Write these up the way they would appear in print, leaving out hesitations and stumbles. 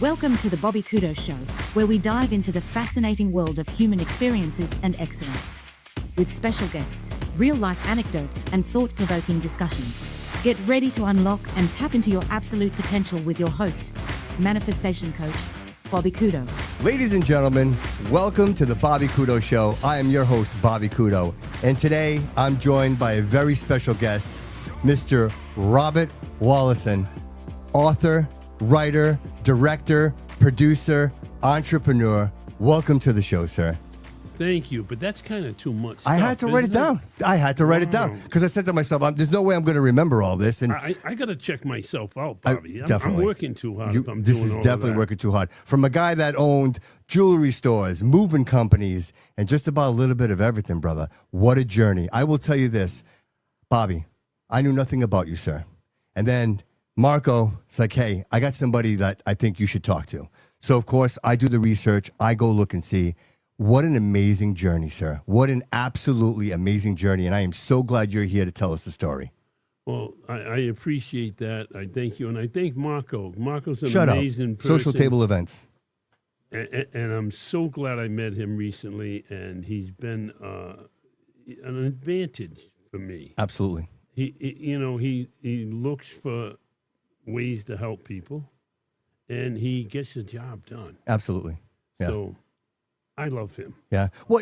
Welcome to the Bobby Couto Show, where we dive into the fascinating world of human experiences and excellence. With special guests, real-life anecdotes, and thought-provoking discussions. Get ready to unlock and tap into your absolute potential with your host, manifestation coach, Bobby Couto. Ladies and gentlemen, welcome to the Bobby Couto Show. I am your host, Bobby Couto, and today I'm joined by a very special guest, Mr. Bobby Walason, author, writer, director, producer, entrepreneur. Welcome to the show, sir. Thank you, but that's kind of too much. I had to write it down. I had to write it down because I said to myself, "There's no way I'm going to remember all this." And I got to check myself out, Bobby. I'm working too hard. This is definitely working too hard. From a guy that owned jewelry stores, moving companies, and just about a little bit of everything, brother. What a journey! I will tell you this, Bobby. I knew nothing about you, sir. And then Marco, it's like, hey, I got somebody that I think you should talk to. So, of course, I do the research. I go look and see. What an amazing journey, sir. What an absolutely amazing journey. And I am so glad you're here to tell us the story. Well, I appreciate that. I thank you. And I thank Marco. Marco's an Shut amazing up. person. Social table events. And I'm so glad I met him recently. And he's been an advantage for me. Absolutely. He looks for ways to help people. And he gets the job done. Absolutely. Yeah. So I love him. Yeah. Well,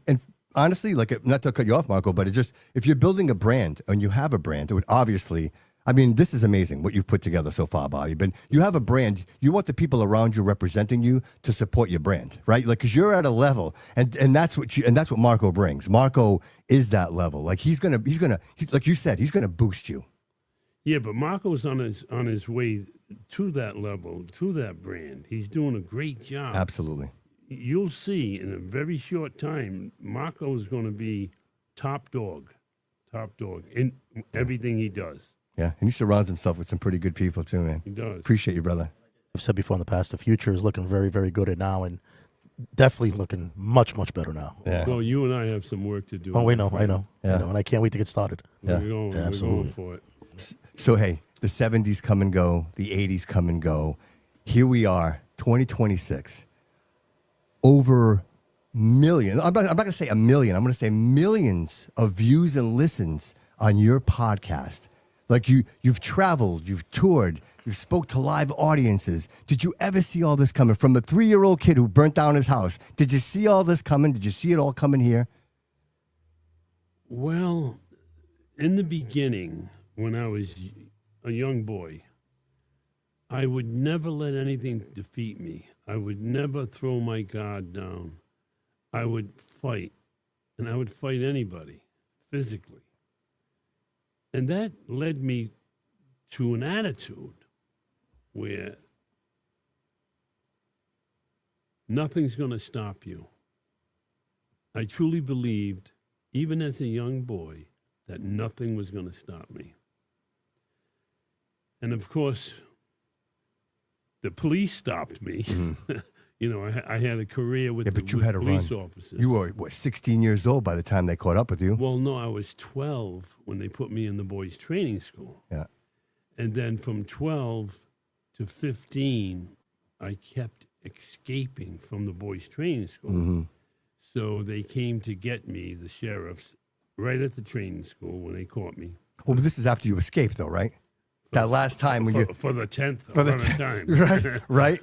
and honestly, like, not to cut you off, Marco, but it just, if you're building a brand and you have a brand, it would obviously, I mean, this is amazing what you've put together so far, Bobby. But you have a brand, you want the people around you representing you to support your brand, right? Like, because you're at a level, and that's what Marco brings. Marco is that level. Like, he's like you said, he's gonna boost you. Yeah, but Marco's on his way to that level, to that brand. He's doing a great job. Absolutely. You'll see in a very short time, Marco is going to be top dog in everything he does. Yeah, and he surrounds himself with some pretty good people too, man. He does. Appreciate you, brother. I've said before in the past, the future is looking very, very good at now, and definitely looking much, much better now. Yeah. Well, you and I have some work to do. Oh, I know, Yeah. and I can't wait to get started. Yeah. We're going absolutely. for it. So, hey, the 70s come and go, the 80s come and go. Here we are, 2026. Over millions, I'm not going to say a million, I'm going to say millions of views and listens on your podcast. Like, you've traveled, you've toured, you've spoke to live audiences. Did you ever see all this coming? From a 3-year-old kid who burnt down his house, did you see all this coming? Did you see it all coming here? Well, in the beginning, when I was a young boy, I would never let anything defeat me. I would never throw my guard down. I would fight, and I would fight anybody physically. And that led me to an attitude where nothing's going to stop you. I truly believed, even as a young boy, that nothing was going to stop me. And of course, the police stopped me. Mm-hmm. I had a career with police officers. You were, 16 years old by the time they caught up with you? Well, no, I was 12 when they put me in the boys' training school. Yeah. And then from 12 to 15, I kept escaping from the boys' training school. Mm-hmm. So they came to get me, the sheriffs, right at the training school when they caught me. Well, but this is after you escaped, though, right? That last time when for the 10th time. Right.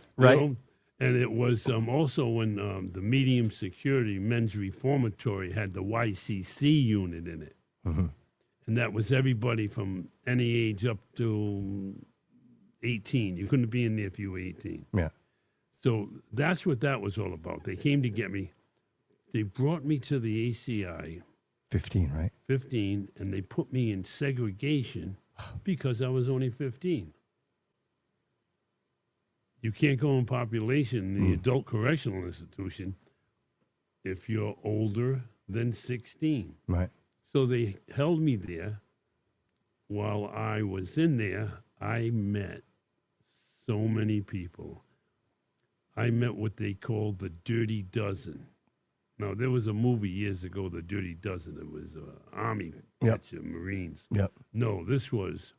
And it was also when the medium security men's reformatory had the YCC unit in it. Mm-hmm. And that was everybody from any age up to 18. You couldn't be in there if you were 18. Yeah. So that's what that was all about. They came to get me. They brought me to the ACI. 15, right? 15, and they put me in segregation because I was only 15. You can't go in population in the adult correctional institution if you're older than 16. Right. So they held me there. While I was in there, I met so many people. I met what they called the Dirty Dozen. Now, there was a movie years ago, The Dirty Dozen. It was an Army batch of Marines. Yep. No, this was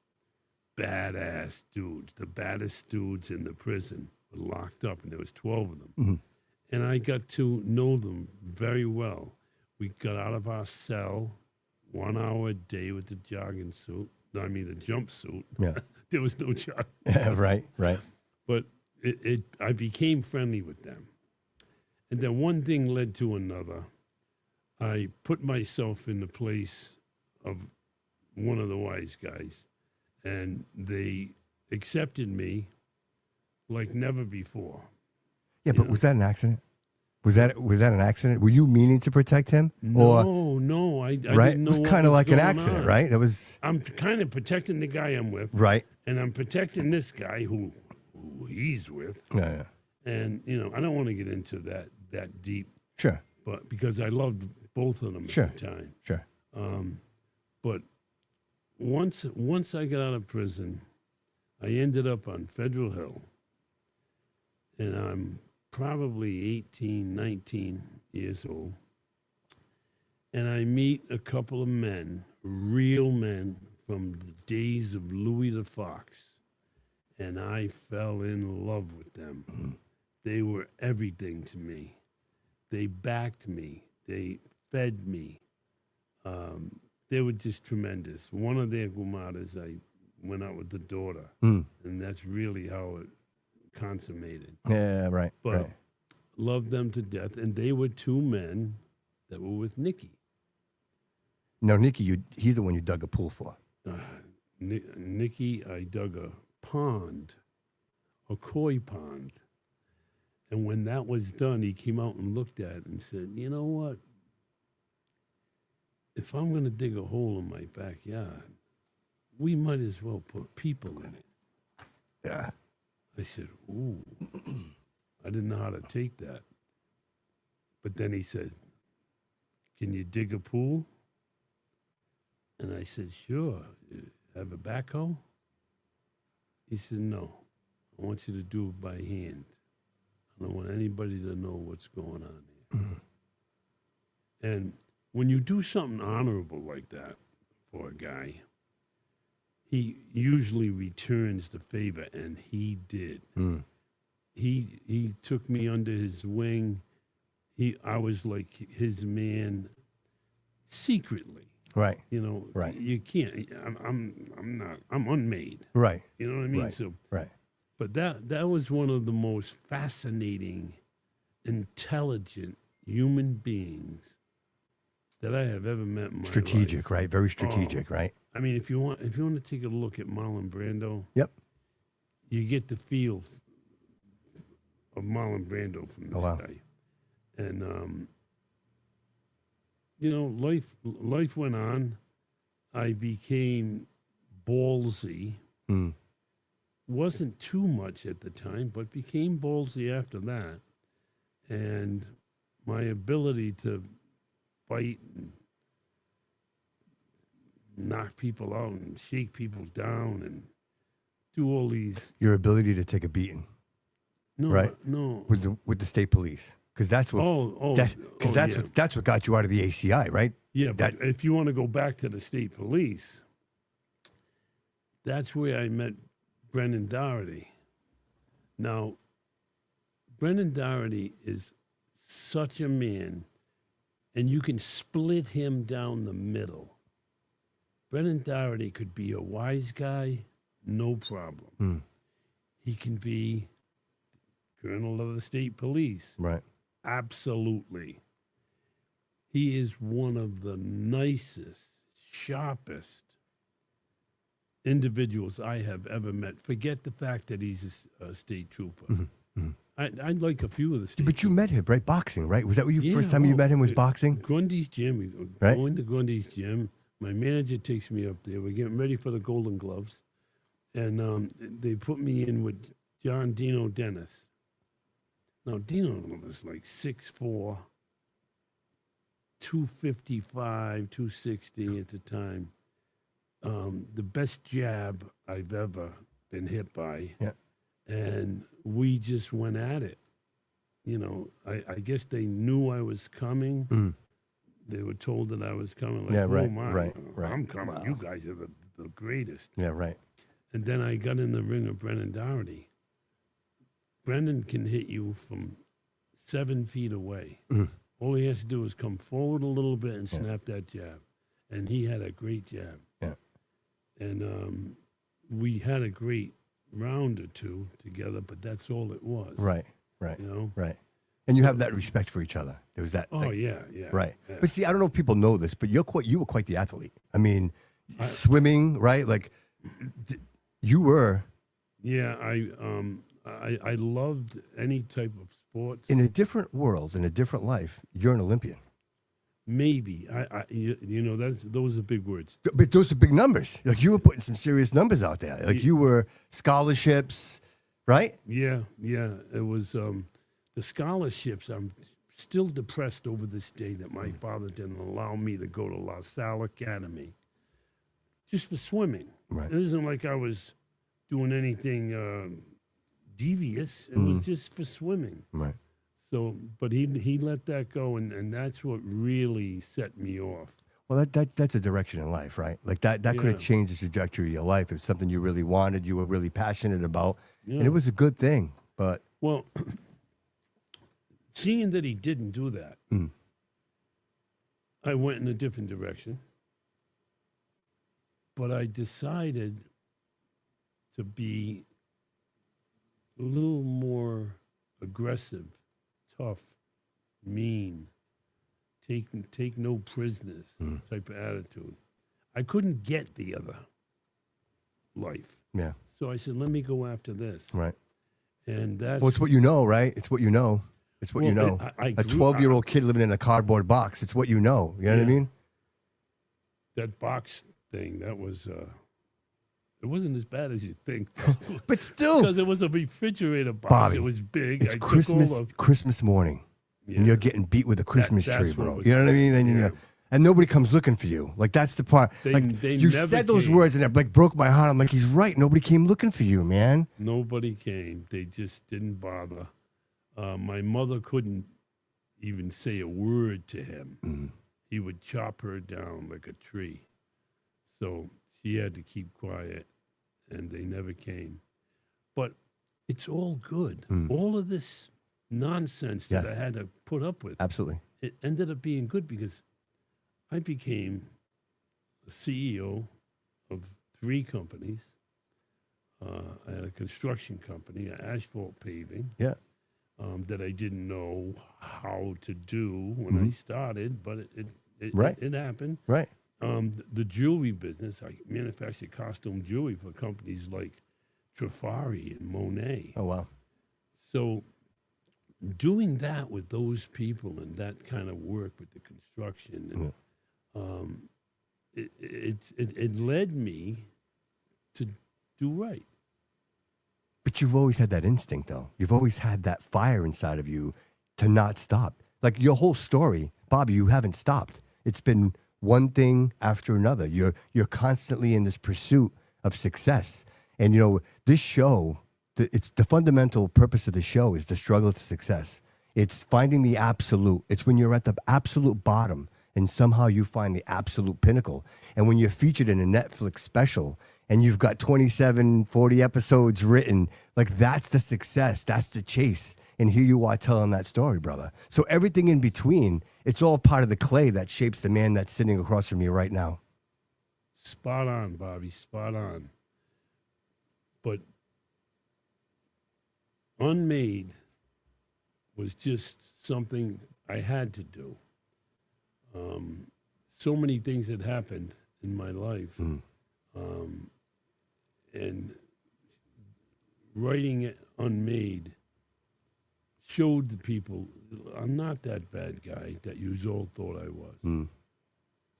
badass dudes. The baddest dudes in the prison were locked up, and there was 12 of them. And I got to know them very well. We got out of our cell 1 hour a day with the jogging suit. The jumpsuit. Yeah. There was no jogging. Yeah, right. But I became friendly with them. And then one thing led to another. I put myself in the place of one of the wise guys, and they accepted me like never before. Yeah, but was that an accident? Was that an accident? Were you meaning to protect him? No, I right? didn't know It was what kind of like an going accident, on. right? That was I'm kind of protecting the guy I'm with, right. and I'm protecting this guy who he's with. Yeah. And I don't want to get into that deep, Sure. but because I loved both of them Sure. at the time. Sure. But once I got out of prison, I ended up on Federal Hill, and I'm probably 18, 19 years old, and I meet a couple of men, real men from the days of Louis the Fox, and I fell in love with them. They were everything to me. They backed me. They fed me. They were just tremendous. One of their gumadas, I went out with the daughter, and that's really how it consummated. Yeah, right. But right. loved them to death, and they were two men that were with Nicky. No, Nicky, he's the one you dug a pool for. Nicky, I dug a pond, a koi pond. And when that was done, he came out and looked at it and said, "You know what? If I'm going to dig a hole in my backyard, we might as well put people in it." Yeah. I said, "Ooh." I didn't know how to take that. But then he said, "Can you dig a pool?" And I said, "Sure. You have a backhoe?" He said, "No. I want you to do it by hand. I don't want anybody to know what's going on here." And when you do something honorable like that for a guy, he usually returns the favor, and he did. He took me under his wing. I was like his man secretly. Right. Right. You can't. I'm not. I'm unmade. Right. You know what I mean? Right. So, Right. but that was one of the most fascinating, intelligent human beings that I have ever met in my Strategic, life. right? Very strategic, right? I mean, if you want to take a look at Marlon Brando, Yep. you get the feel of Marlon Brando from this guy. And life went on. I became ballsy. Wasn't too much at the time, but became ballsy after that. And my ability to fight and knock people out and shake people down and do all these. Your ability to take a beating. No, right? No. With the state police, because that's what. That's what got you out of the ACI, right? Yeah, but if you want to go back to the state police, that's where I met Brennan Doherty. Now, Brennan Doherty is such a man, and you can split him down the middle. Brennan Doherty could be a wise guy, no problem. He can be colonel of the state police. Right. Absolutely. He is one of the nicest, sharpest individuals I have ever met. Forget the fact that he's a state trooper. I like a few of the state But you met him, right? Boxing, right? Was that what you first time you met him was boxing? Grundy's gym. We right? Going to Grundy's gym. My manager takes me up there. We're getting ready for the Golden Gloves. And they put me in with John Dino Dennis. Now, Dino was like 6'4", 255, 260 at the time. The best jab I've ever been hit by. Yeah. And we just went at it. I guess they knew I was coming. They were told that I was coming. Like, right. I'm coming. Wow. You guys are the greatest. Yeah, right. And then I got in the ring of Brennan Doherty. Brendan can hit you from 7 feet away. Mm. All he has to do is come forward a little bit and snap that jab. And he had a great jab. Yeah. And we had a great round or two together, but that's all it was. Right. You know? Right. And you have that respect for each other. There was that. Oh, like, yeah. Right. Yeah. But see, I don't know if people know this, but you were quite the athlete. I mean, swimming, right? Like, you were. Yeah, I loved any type of sports. In a different world, in a different life, you're an Olympian. Maybe those are big words. But those are big numbers. Like, you were putting some serious numbers out there. Like, you were scholarships, right? Yeah. It was the scholarships. I'm still depressed over this day that my father didn't allow me to go to La Salle Academy just for swimming. Right. It isn't like I was doing anything devious. It was just for swimming. Right. So, but he let that go, and that's what really set me off. Well, that's a direction in life, right? Like that could Yeah. have changed the trajectory of your life. It's something you really wanted, you were really passionate about, Yeah. and it was a good thing. But Well, seeing that he didn't do that, I went in a different direction. But I decided to be a little more aggressive, tough, mean, take no prisoners type of attitude. I couldn't get the other life. yeah, So I said, let me go after this. right. And that's Well, it's what you know, right? It's what you know. It's what you Well, know. I A grew- 12-year-old kid living in a cardboard box. It's what you know. You know what I Yeah. mean? that box thing, that was it wasn't as bad as you think, though. But still, Because it was a refrigerator box. Bobby, It was big. it's I took Christmas all the, Christmas morning, and you're getting beat with a Christmas that's tree, what bro. was You know what I mean? bad, And yeah. and nobody comes looking for you. Like, that's the part. They You never said those came. words, and it like broke my heart. I'm like, he's right. Nobody came looking for you, man. Nobody came. They just didn't bother. My mother couldn't even say a word to him. He would chop her down like a tree. So she had to keep quiet, and they never came. But it's all good. All of this nonsense that I Yes. had to put up with, Absolutely. it ended up being good because I became the CEO of 3 companies. I had a construction company, asphalt paving, Yeah. that I didn't know how to do when I started, but Right. it happened. Right. The jewelry business, I manufactured costume jewelry for companies like Trifari and Monet. Oh, wow. So doing that with those people and that kind of work with the construction, and, it led me to do right. But you've always had that instinct, though. You've always had that fire inside of you to not stop. Like, your whole story, Bobby, you haven't stopped. It's been one thing after another. You're constantly in this pursuit of success. And, this show, it's the fundamental purpose of the show is the struggle to success. It's finding the absolute. It's when you're at the absolute bottom and somehow you find the absolute pinnacle. And when you're featured in a Netflix special and you've got 27, 40 episodes written, like, that's the success. That's the chase. And here you are telling that story, brother. So everything in between, it's all part of the clay that shapes the man that's sitting across from you right now. Spot on, Bobby, spot on. But Unmade was just something I had to do. So many things had happened in my life. And writing it Unmade showed the people I'm not that bad guy that you all thought I was.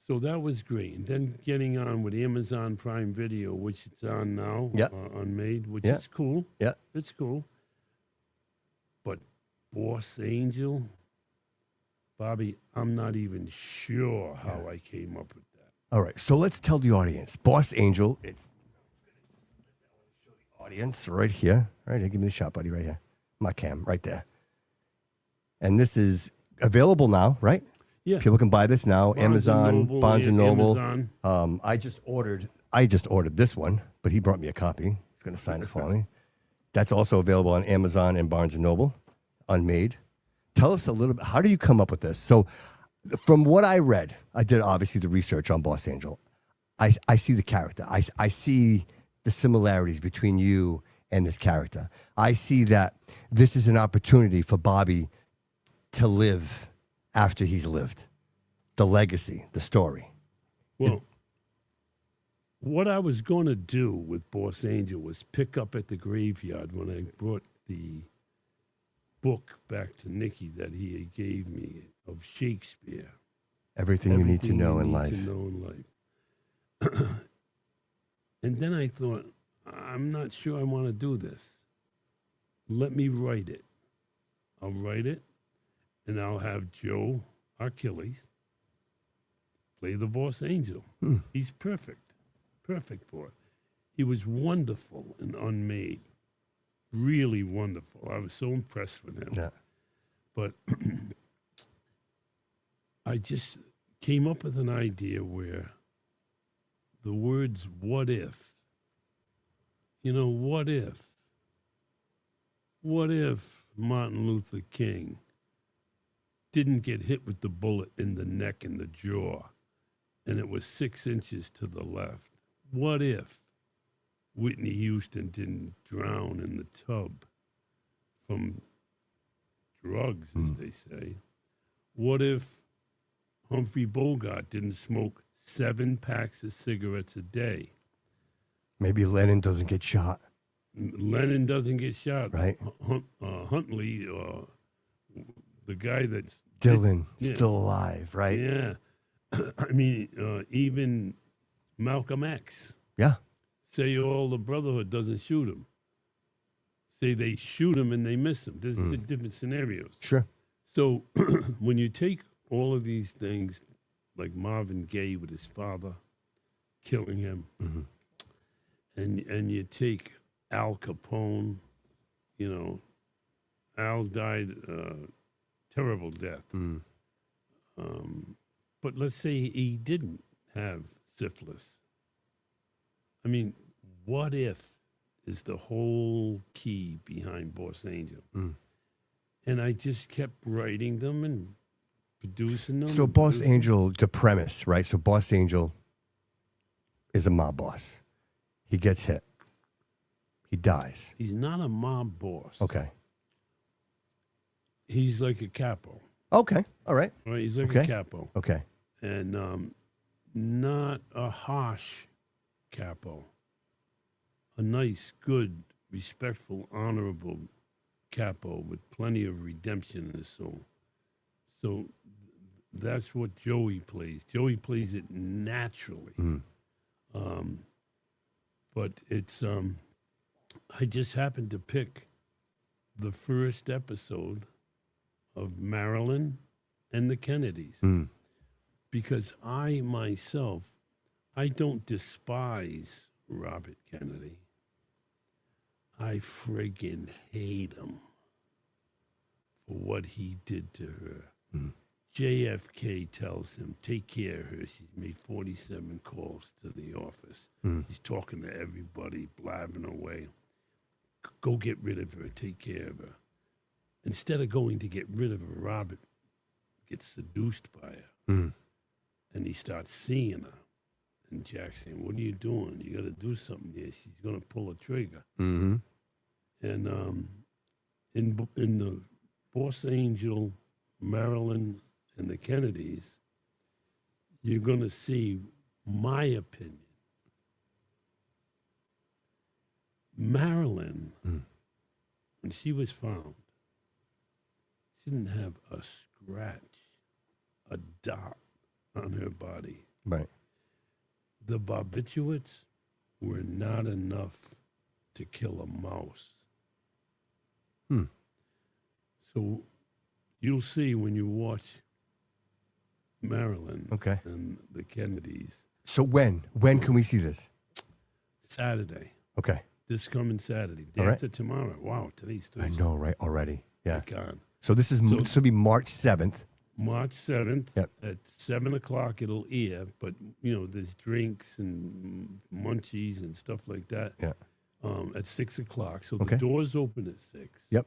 So that was great. And then getting on with Amazon Prime Video, which it's on now, Unmade, which is cool. Yeah. It's cool. But Boss Angel, Bobby, I'm not even sure how I came up with that. All right. So let's tell the audience. Boss Angel, it's show the audience right here. Right here. Give me the shot, buddy, right here. My cam, right there. And this is available now, right? Yeah. People can buy this now. Amazon, Barnes and Noble. Amazon. I just ordered this one, but he brought me a copy. He's going to sign it for me. That's also available on Amazon and Barnes & Noble, unmade. Tell us a little bit, how do you come up with this? So from what I read, I did obviously the research on Boss Angel. I see the character. I see the similarities between you and this character. I see that this is an opportunity for Bobby to live after he's lived. The legacy, the story. Well, what I was going to do with Boss Angel was pick up at the graveyard when I brought the book back to Nicky that he gave me of Shakespeare. Everything you need to know in life. And then I thought, I'm not sure I want to do this. Let me write it. I'll write it, and I'll have Joe Achilles play the Boss Angel. He's perfect for it. He was wonderful and unmade, really wonderful. I was so impressed with him. Yeah. But I just came up with an idea where the words "what if," what if? What if Martin Luther King didn't get hit with the bullet in the neck and the jaw, and it was 6 inches to the left? What if Whitney Houston didn't drown in the tub from drugs, as they say? What if Humphrey Bogart didn't smoke 7 packs of cigarettes a day? Maybe Lennon doesn't get shot. Lennon doesn't get shot. Right. Huntley, the guy that's... Dylan, still alive, right? Yeah. I mean, even Malcolm X. Yeah. Say all the Brotherhood doesn't shoot him. Say they shoot him and they miss him. There's different scenarios. Sure. So when you take all of these things, like Marvin Gaye with his father killing him, and you take Al Capone, Al died terrible death. But let's say he didn't have syphilis. I mean, what if is the whole key behind Boss Angel. And I just kept writing them and producing them. So Boss Angel, the premise, right? So Boss Angel is a mob boss. He gets hit. He dies. He's not a mob boss. Okay. He's like a capo. Okay. All right. Right? He's like a capo. Okay. And not a harsh capo. A nice, good, respectful, honorable capo with plenty of redemption in his soul. So that's what Joey plays. Joey plays it naturally. But it's, I just happened to pick the first episode of Marilyn and the Kennedys. Because I myself, I don't despise Robert Kennedy. I friggin' hate him for what he did to her. JFK tells him, take care of her. She's made 47 calls to the office. She's talking to everybody, blabbing away. Go get rid of her, take care of her. Instead of going to get rid of her, Robert gets seduced by her. And he starts seeing her. And Jack's saying, what are you doing? You got to do something here. She's going to pull a trigger. And in the Boss Angel, Marilyn, and the Kennedys, you're going to see my opinion. Marilyn, when she was found, she didn't have a scratch, a dot on her body. Right. The barbiturates were not enough to kill a mouse. So you'll see when you watch Marilyn and the Kennedys. So when can we see this? Saturday. Okay. This coming Saturday. Day All right. after tomorrow. Wow, today's Thursday. I know, right? Already. Yeah. My God. So this will be March 7th. March 7th Yep. at 7 o'clock it'll air, but, there's drinks and munchies and stuff like that. Yeah. at 6 o'clock. So Okay. the doors open at 6. Yep.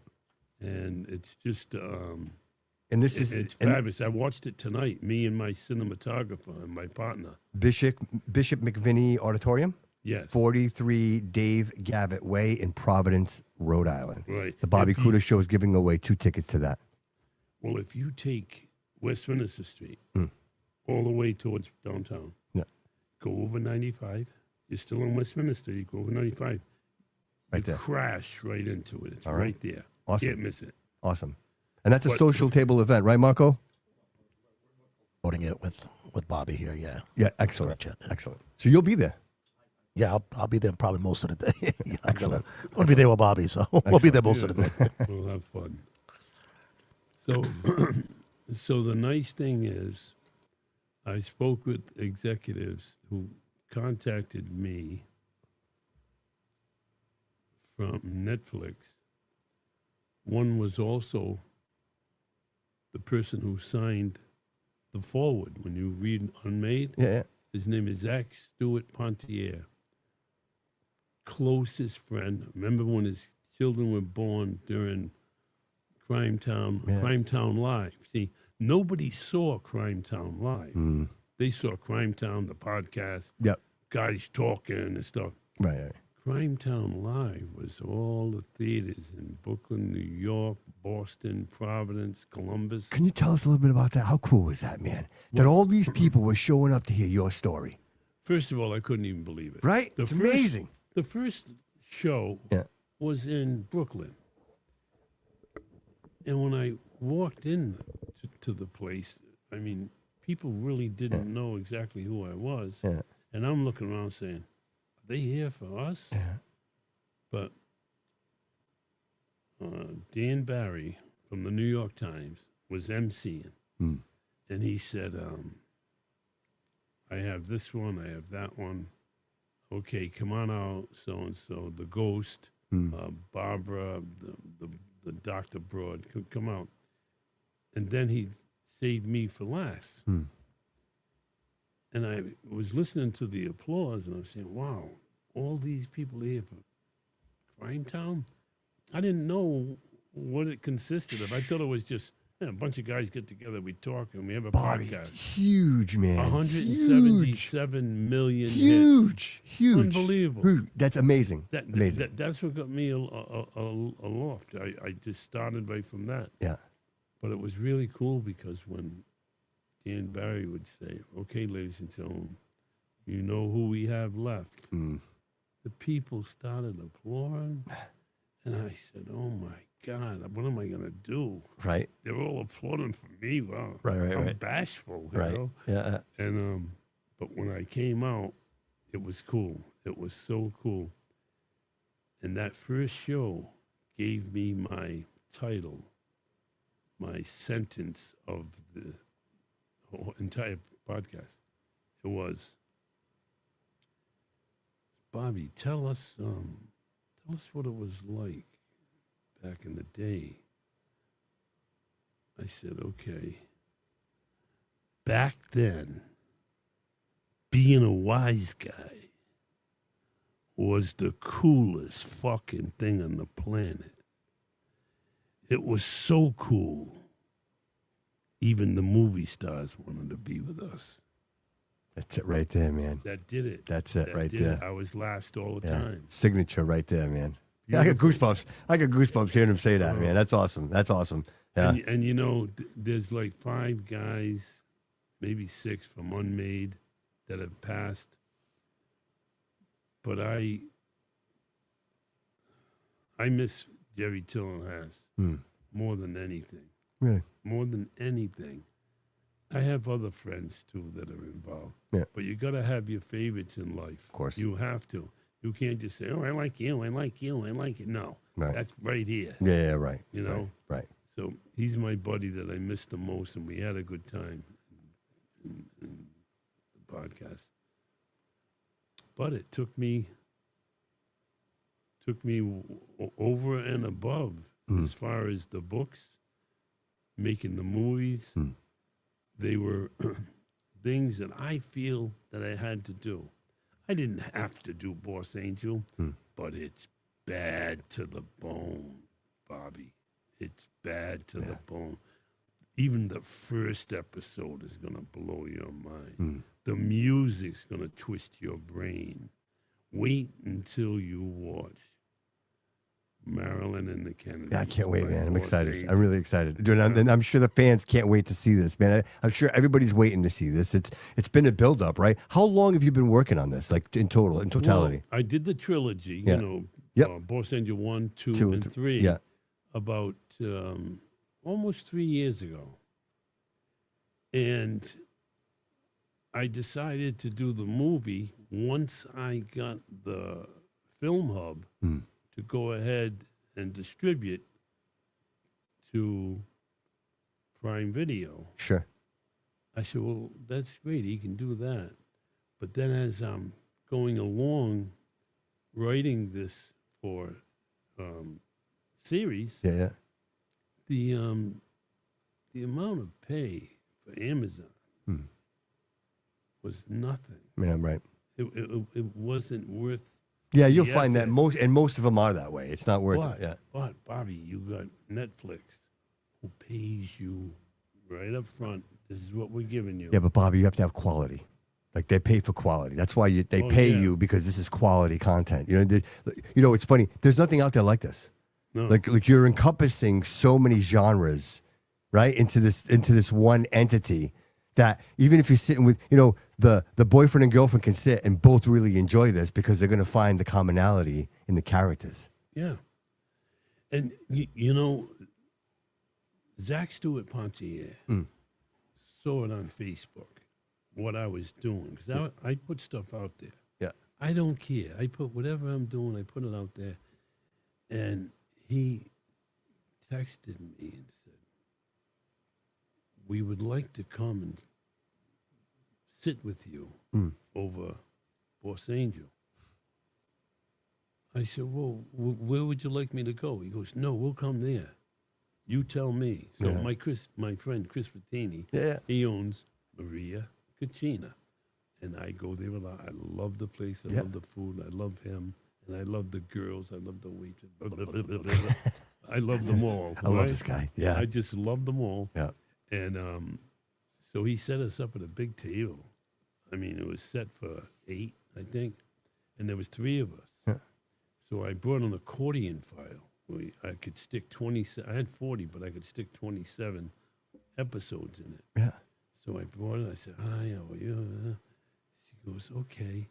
And it's just And this is it's and fabulous. I watched it tonight. Me and my cinematographer and my partner. Bishop McVinney Auditorium, Yes. 43 Dave Gavitt Way in Providence, Rhode Island. Right. The Bobby If you- Couto Show is giving away 2 tickets to that. Well, if you take Westminster Street all the way towards downtown, Yeah. go over 95. You're still in Westminster. You go over 95. Right you there. crash right into it. It's All right. right. there. Awesome. Can't miss it. Awesome. And that's a But- social table event, right, Marco? Voting it with Bobby here. Yeah. Yeah, excellent. Correct, yeah. Excellent. So you'll be there. Yeah, I'll be there probably most of the day. Yeah, Excellent. I'm gonna be there with Bobby, so we'll be there most of the day. We'll have fun. So, so the nice thing is, I spoke with executives who contacted me from Netflix. One was also the person who signed the forward when you read Unmade. Yeah, yeah. His name is Zach Stewart Pontier. Closest friend. Remember when his children were born during Crime Town Live? See, nobody saw Crime Town Live. They saw Crime Town, the podcast, Yep. guys talking and stuff. Right, right. Crime Town Live was all the theaters in Brooklyn, New York, Boston, Providence, Columbus. Can you tell us a little bit about that? How cool was that, man? That all these people were showing up to hear your story. First of all, I couldn't even believe it. Right? It's amazing. The first show Yeah. was in Brooklyn. And when I walked in to the place, I mean, people really didn't know exactly who I was. Yeah. And I'm looking around saying, are they here for us? Yeah. But Dan Barry from the New York Times was emceeing. Mm. And he said, I have this one, I have that one. Okay, come on out, so-and-so, the ghost, Barbara, the Dr. Broad, come out. And then he saved me for last. And I was listening to the applause, and I was saying, wow, all these people here for Crime Town? I didn't know what it consisted of. I thought it was just a bunch of guys get together, we talk, and we have a Bobby, podcast. huge, man. 177 million hits. Huge. Huge. Unbelievable. Huge. That's amazing. Amazing. That's what got me aloft. I just started right from that. Yeah. But it was really cool because when Dan Barry would say, okay, ladies and gentlemen, you know who we have left. The people started applauding. And I said, oh, my God, what am I going to do? Right. They were all applauding for me. Wow. Right. I'm bashful, you Right. know? Yeah. And but when I came out, it was cool. It was so cool. And that first show gave me my title, my sentence of the whole entire podcast. It was, Bobby, tell us what it was like back in the day. I said, okay. Back then, being a wise guy was the coolest fucking thing on the planet. It was so cool. Even the movie stars wanted to be with us. That's it right there, man. That did it. That's it That right did there. it. I was last all the Yeah. time. Signature right there, man. Yeah, I got goosebumps. I got goosebumps hearing him say that, man. That's awesome. That's awesome. Yeah. And you know, there's like 5 guys, maybe 6 from Unmade that have passed. But I miss Jerry Tillenhaas more than anything. Really? More than anything. I have other friends too that are involved. Yeah. But you got to have your favorites in life. Of course. You have to. You can't just say, oh, I like you, I like you, I like you. No. Right. That's right here. Yeah, right. You know? Right. So he's my buddy that I miss the most, and we had a good time in the podcast. But it took me over and above as far as the books, making the movies. They were things that I feel that I had to do. I didn't have to do Boss Angel, but it's bad to the bone, Bobby. It's bad to the bone. Even the first episode is going to blow your mind. The music's going to twist your brain. Wait until you watch Marilyn and the Kennedys. Yeah, I can't wait, by man. I'm Boss excited. Angel. I'm really excited. Dude, and I'm sure the fans can't wait to see this, man. I'm sure everybody's waiting to see this. It's been a build-up, right? How long have you been working on this, like in totality? Well, I did the trilogy, Yeah. Boss Angel 1, 2, Two and and 3, yeah. about almost 3 years ago. And I decided to do the movie once I got the Film Hub to go ahead and distribute to Prime Video. Sure. I said, well, that's great. He can do that. But then as I'm going along writing this for series, Yeah. the amount of pay for Amazon was nothing. Yeah, I'm right. It wasn't worth. Yeah, you'll the find that effort. most of them are that way. It's not worth it. Yeah. But Bobby, you got Netflix, who pays you right up front. This is what we're giving you. Yeah, but Bobby, you have to have quality. Like they pay for quality. That's why they pay you, because this is quality content. It's funny. There's nothing out there like this. No. Like you're encompassing so many genres, right, into this one entity, that even if you're sitting with, the boyfriend and girlfriend can sit and both really enjoy this because they're going to find the commonality in the characters. Yeah. And, Zach Stewart Pontier saw it on Facebook, what I was doing. Because I put stuff out there. Yeah. I don't care. I put whatever I'm doing, I put it out there. And he texted me and said, we would like to come and sit with you over Boss Angel. I said, well, where would you like me to go? He goes, no, we'll come there. You tell me. So my friend Chris Rattini, he owns Maria Cucina. And I go there a lot. I love the place. I love the food. I love him. And I love the girls. I love the waitress. I love them all. I love this guy. Yeah. I just love them all. Yeah. And so he set us up at a big table. I mean, it was set for 8, I think. And there was 3 of us. Yeah. So I brought an accordion file. I could stick 20. I had 40, but I could stick 27 episodes in it. Yeah. So I brought it. I said, hi, how are you? She goes, okay.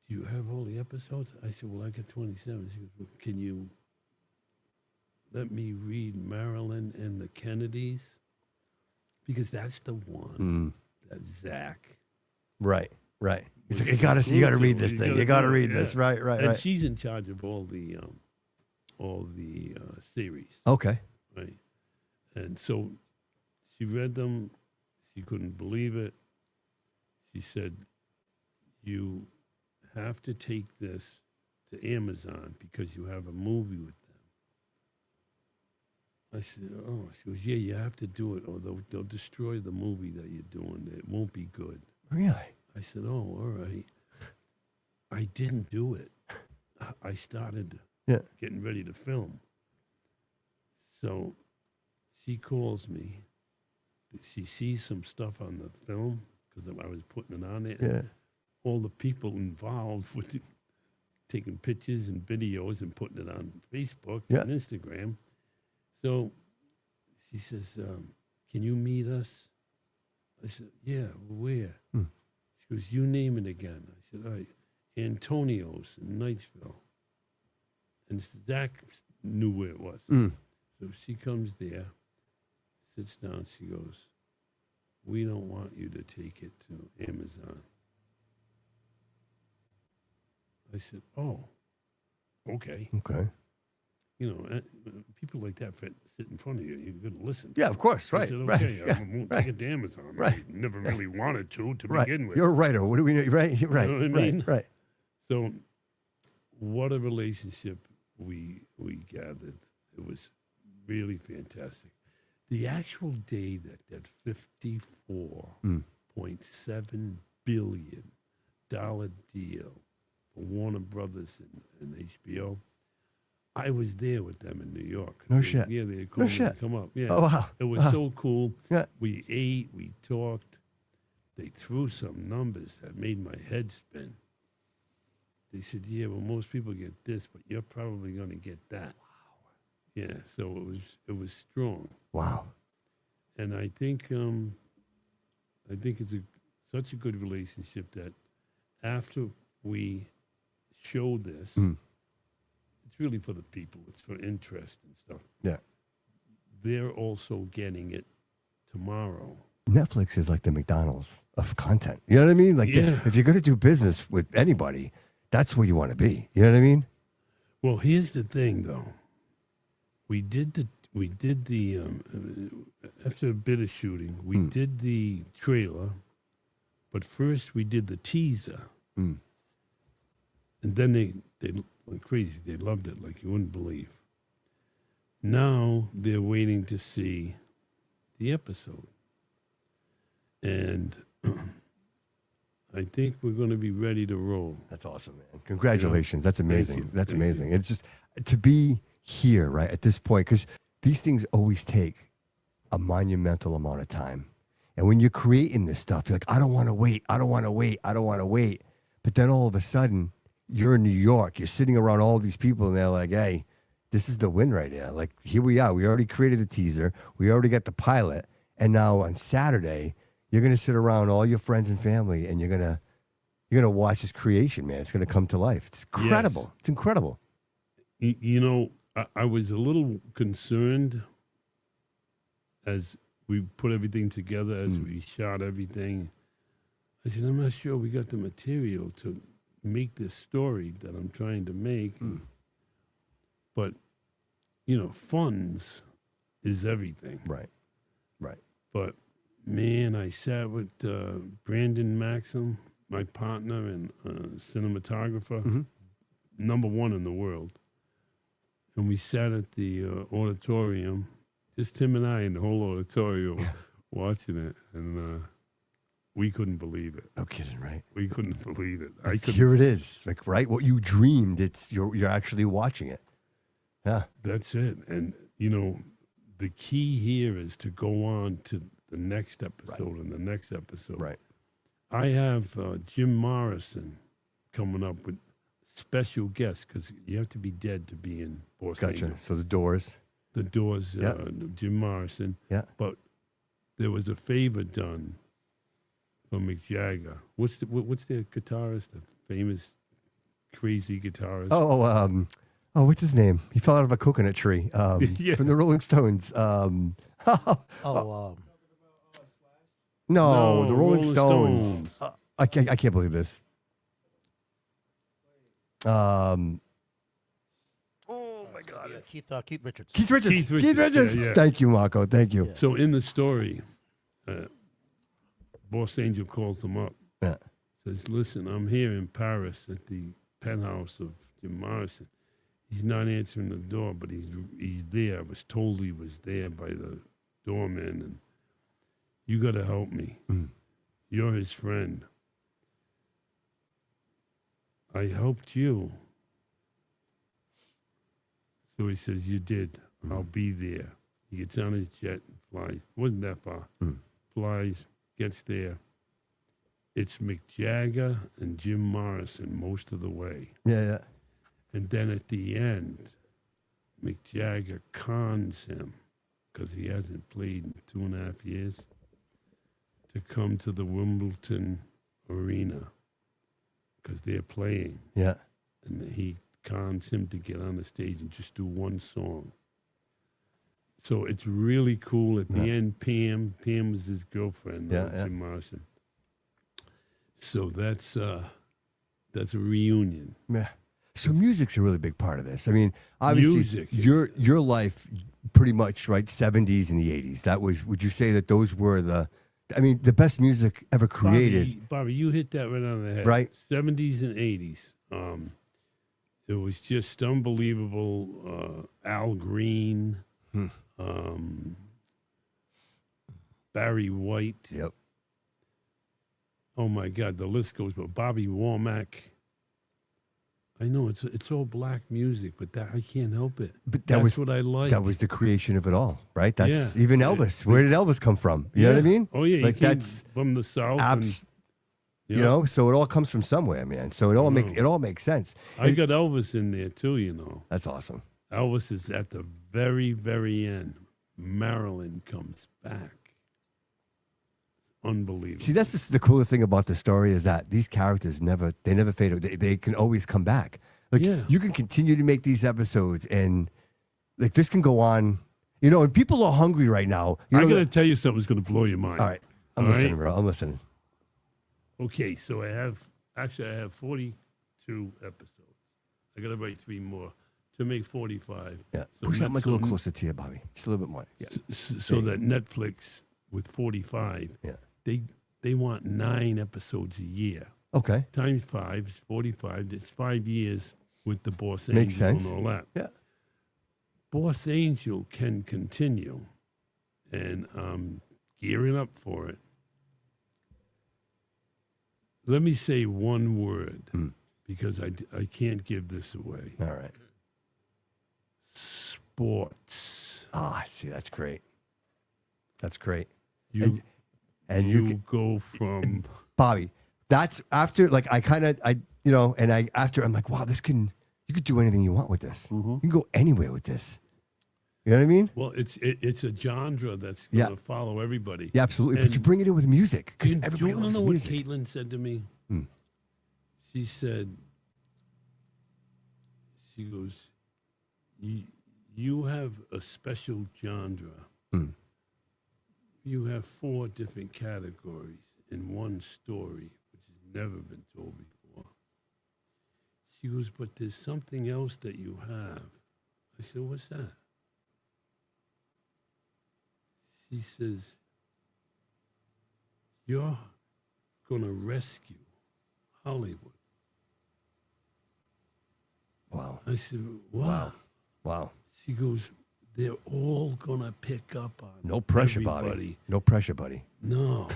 Do you have all the episodes? I said, well, I got 27. She goes, well, can you let me read Marilyn and the Kennedys? Because that's the one that Zach. Right. He's like, you got to read this thing. You got to read this. Right. And she's in charge of all the series. Okay. Right. And so she read them. She couldn't believe it. She said, you have to take this to Amazon because you have a movie with them. I said, oh. She goes, yeah, you have to do it or they'll destroy the movie that you're doing. It won't be good. Really? I said, oh, all right. I didn't do it. I started getting ready to film. So she calls me. She sees some stuff on the film because I was putting it on there. Yeah. All the people involved with taking pictures and videos and putting it on Facebook and Instagram. So she says, can you meet us? I said, yeah, where? She goes, you name it again. I said, all right, Antonio's in Knightsville. And Zach knew where it was. So she comes there, sits down, she goes, we don't want you to take it to Amazon. I said, oh, okay. Okay. People like that sit in front of you. You're going to listen. Yeah, of course. Right. I said, Right. okay, Yeah, I won't right. take it to Amazon. Right. I never really wanted to Right. begin with. You're a writer. What do we know? Right. Right. know what I mean? Right. So what a relationship we gathered. It was really fantastic. The actual day that $54.7 billion deal for Warner Brothers and HBO. I was there with them in New York. No shit. Yeah, they called No me to shit. come up. Yeah. Oh, wow. It was so cool. Yeah. We ate, we talked. They threw some numbers that made my head spin. They said, yeah, well, most people get this, but you're probably going to get that. Wow. Yeah, so it was strong. Wow. And I think it's such a good relationship that after we show this, it's really for the people. It's for interest and stuff. Yeah. They're also getting it tomorrow. Netflix is like the McDonald's of content. You know what I mean? Like, if you're going to do business with anybody, that's where you want to be. You know what I mean? Well, here's the thing, though. We did the after a bit of shooting, we did the trailer, but first we did the teaser, and then they went crazy. They loved it like you wouldn't believe. Now they're waiting to see the episode, and I think we're going to be ready to roll. That's awesome, man. Congratulations. That's amazing. That's Thank amazing. It's just to be here, right, at this point, because these things always take a monumental amount of time. And when you're creating this stuff, you're like, I don't want to wait. I don't want to wait. I don't want to wait. But then all of a sudden, you're in New York. You're sitting around all these people, and they're like, hey, this is the win right here. Like, here we are. We already created a teaser. We already got the pilot. And now on Saturday, you're going to sit around all your friends and family, and you're going to watch this creation, man. It's going to come to life. It's incredible. Yes. It's incredible. You know, I was a little concerned as we put everything together, as we shot everything. I said, I'm not sure we got the material to make this story that I'm trying to make. But, you know, funds is everything. Right. Right. But, man, I sat with Brandon Maxim, my partner and cinematographer, #1 in the world. And we sat at the auditorium, just Tim and I in the whole auditorium watching it. And we couldn't believe it. No kidding, right? We couldn't believe it. Here it is. Like, right? What you dreamed, you're actually watching it. Yeah. That's it. And, you know, the key here is to go on to the next episode and the next episode. Right. I have Jim Morrison coming up with special guests because you have to be dead to be in Boston. Gotcha. So the Doors. The Doors, Jim Morrison. Yeah. But there was a favor done for Mick Jagger. What's their guitarist? The famous crazy guitarist. What's his name? He fell out of a coconut tree from the Rolling Stones. No, The Rolling Stones. I can't believe this. Oh my God! Keith Richards. Keith Richards. Yeah. Thank you, Marco. Thank you. So in the story, Boss Angel calls him up. Yeah. Says, "Listen, I'm here in Paris at the penthouse of Jim Morrison. He's not answering the door, but he's there. I was told he was there by the doorman, and you got to help me. You're his friend. I helped you." So he says, "You did. I'll be there." He gets on his jet and flies. It wasn't that far. Flies, gets there. It's Mick Jagger and Jim Morrison most of the way. Yeah. And then at the end, Mick Jagger cons him, because he hasn't played in 2.5 years, to come to the Wimbledon arena because they're playing. Yeah. And he cons him to get on the stage and just do one song. So it's really cool. At the end, Pam was his girlfriend, Jim Morrison. So that's a reunion. Yeah. So music's a really big part of this. I mean, obviously, Music your life, pretty much, right? 70s and the 80s. That was. Would you say that those were the best music ever created? Bobby, you hit that right on the head. Right. 70s and 80s. It was just unbelievable. Al Green, Barry White. Yep. oh my God, the list goes. But Bobby Womack. I know it's all black music, but that I can't help it. But That's what I like. That was the creation of it all, right? That's Yeah. even Elvis. Where did Elvis come from? You know what I mean? Oh yeah, Like he came that's from the South. you know, so it all comes from somewhere, man. So it all makes sense. I got Elvis in there too, you know. That's awesome. Elvis is at the very, very end. Marilyn comes back. Unbelievable. See, that's just the coolest thing about the story is that these characters never fade away. They can always come back. Like you can continue to make these episodes, and like this can go on. You know, and people are hungry right now. I'm going to tell you something that's going to blow your mind. All right, I'm listening, bro. I'm listening. Okay, so I have 42 episodes. I got to write 3 more to make 45. Yeah, So push that mic a little closer to you, Bobby. Just a little bit more. Yeah. So that Netflix with 45. Yeah. They want 9 episodes a year. Okay. Times 5 is 45. It's 5 years with the Boss Makes Angel sense. and all that. Yeah. Boss Angel can continue, and I'm gearing up for it. Let me say one word because I can't give this away. All right. Sports. See, that's great. That's great. You you go from Bobby, that's after like I'm like, wow, you could do anything you want with this. You can go anywhere with this. You know what I mean? Well, it's a genre that's going to follow everybody. Yeah, absolutely. And but you bring it in with music because do everybody you want loves to know music. what Caitlin said to me? She said, she goes, you have a special genre. You have 4 different categories in one story, which has never been told before. She goes, but there's something else that you have. I said, what's that? She says, you're going to rescue Hollywood. Wow. I said, wow. Wow. She goes, they're all going to pick up on No pressure, everybody. Bobby. No pressure, buddy. No.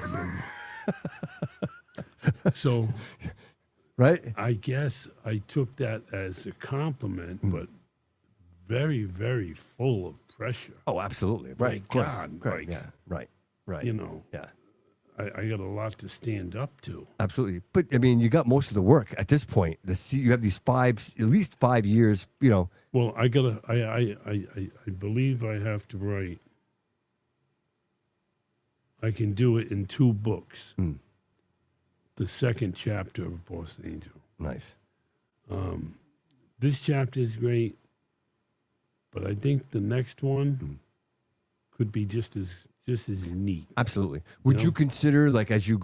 So, right? I guess I took that as a compliment, but very, very full of pressure. Oh, absolutely. Right. My Of course. God, Right. like, Yeah. Right. Right. You know, Yeah. I got a lot to stand up to. Absolutely. But I mean, you got most of the work at this point. You have these at least 5 years, you know. Well, I believe I have to write. I can do it in 2 books. The second chapter of Boss Angel. Nice. This chapter is great, but I think the next one could be just as neat. Absolutely. Would you consider, like, as you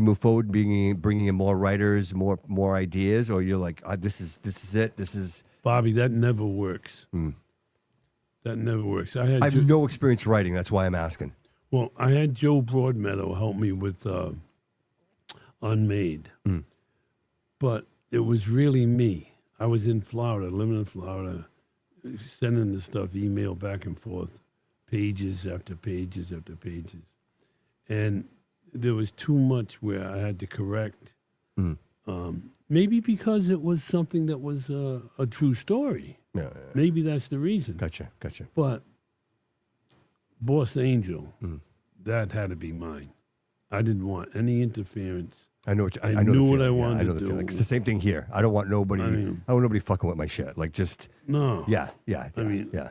move forward, bringing in more writers, more ideas, or you're like, this is it. This is Bobby. That never works. That never works. I have no experience writing. That's why I'm asking. Well, I had Joe Broadmeadow help me with Unmade, but it was really me. I was in Florida, living in Florida, sending the stuff, email back and forth, pages after pages after pages. And there was too much where I had to correct. Maybe because it was something that was a true story. Yeah. Maybe that's the reason. Gotcha. But Boss Angel, that had to be mine. I didn't want any interference. I know. I knew the what I feeling. wanted I know to the feeling. do. It's the same thing here. I don't want nobody. I don't want nobody fucking with my shit. Like just. No. Yeah. I mean, yeah.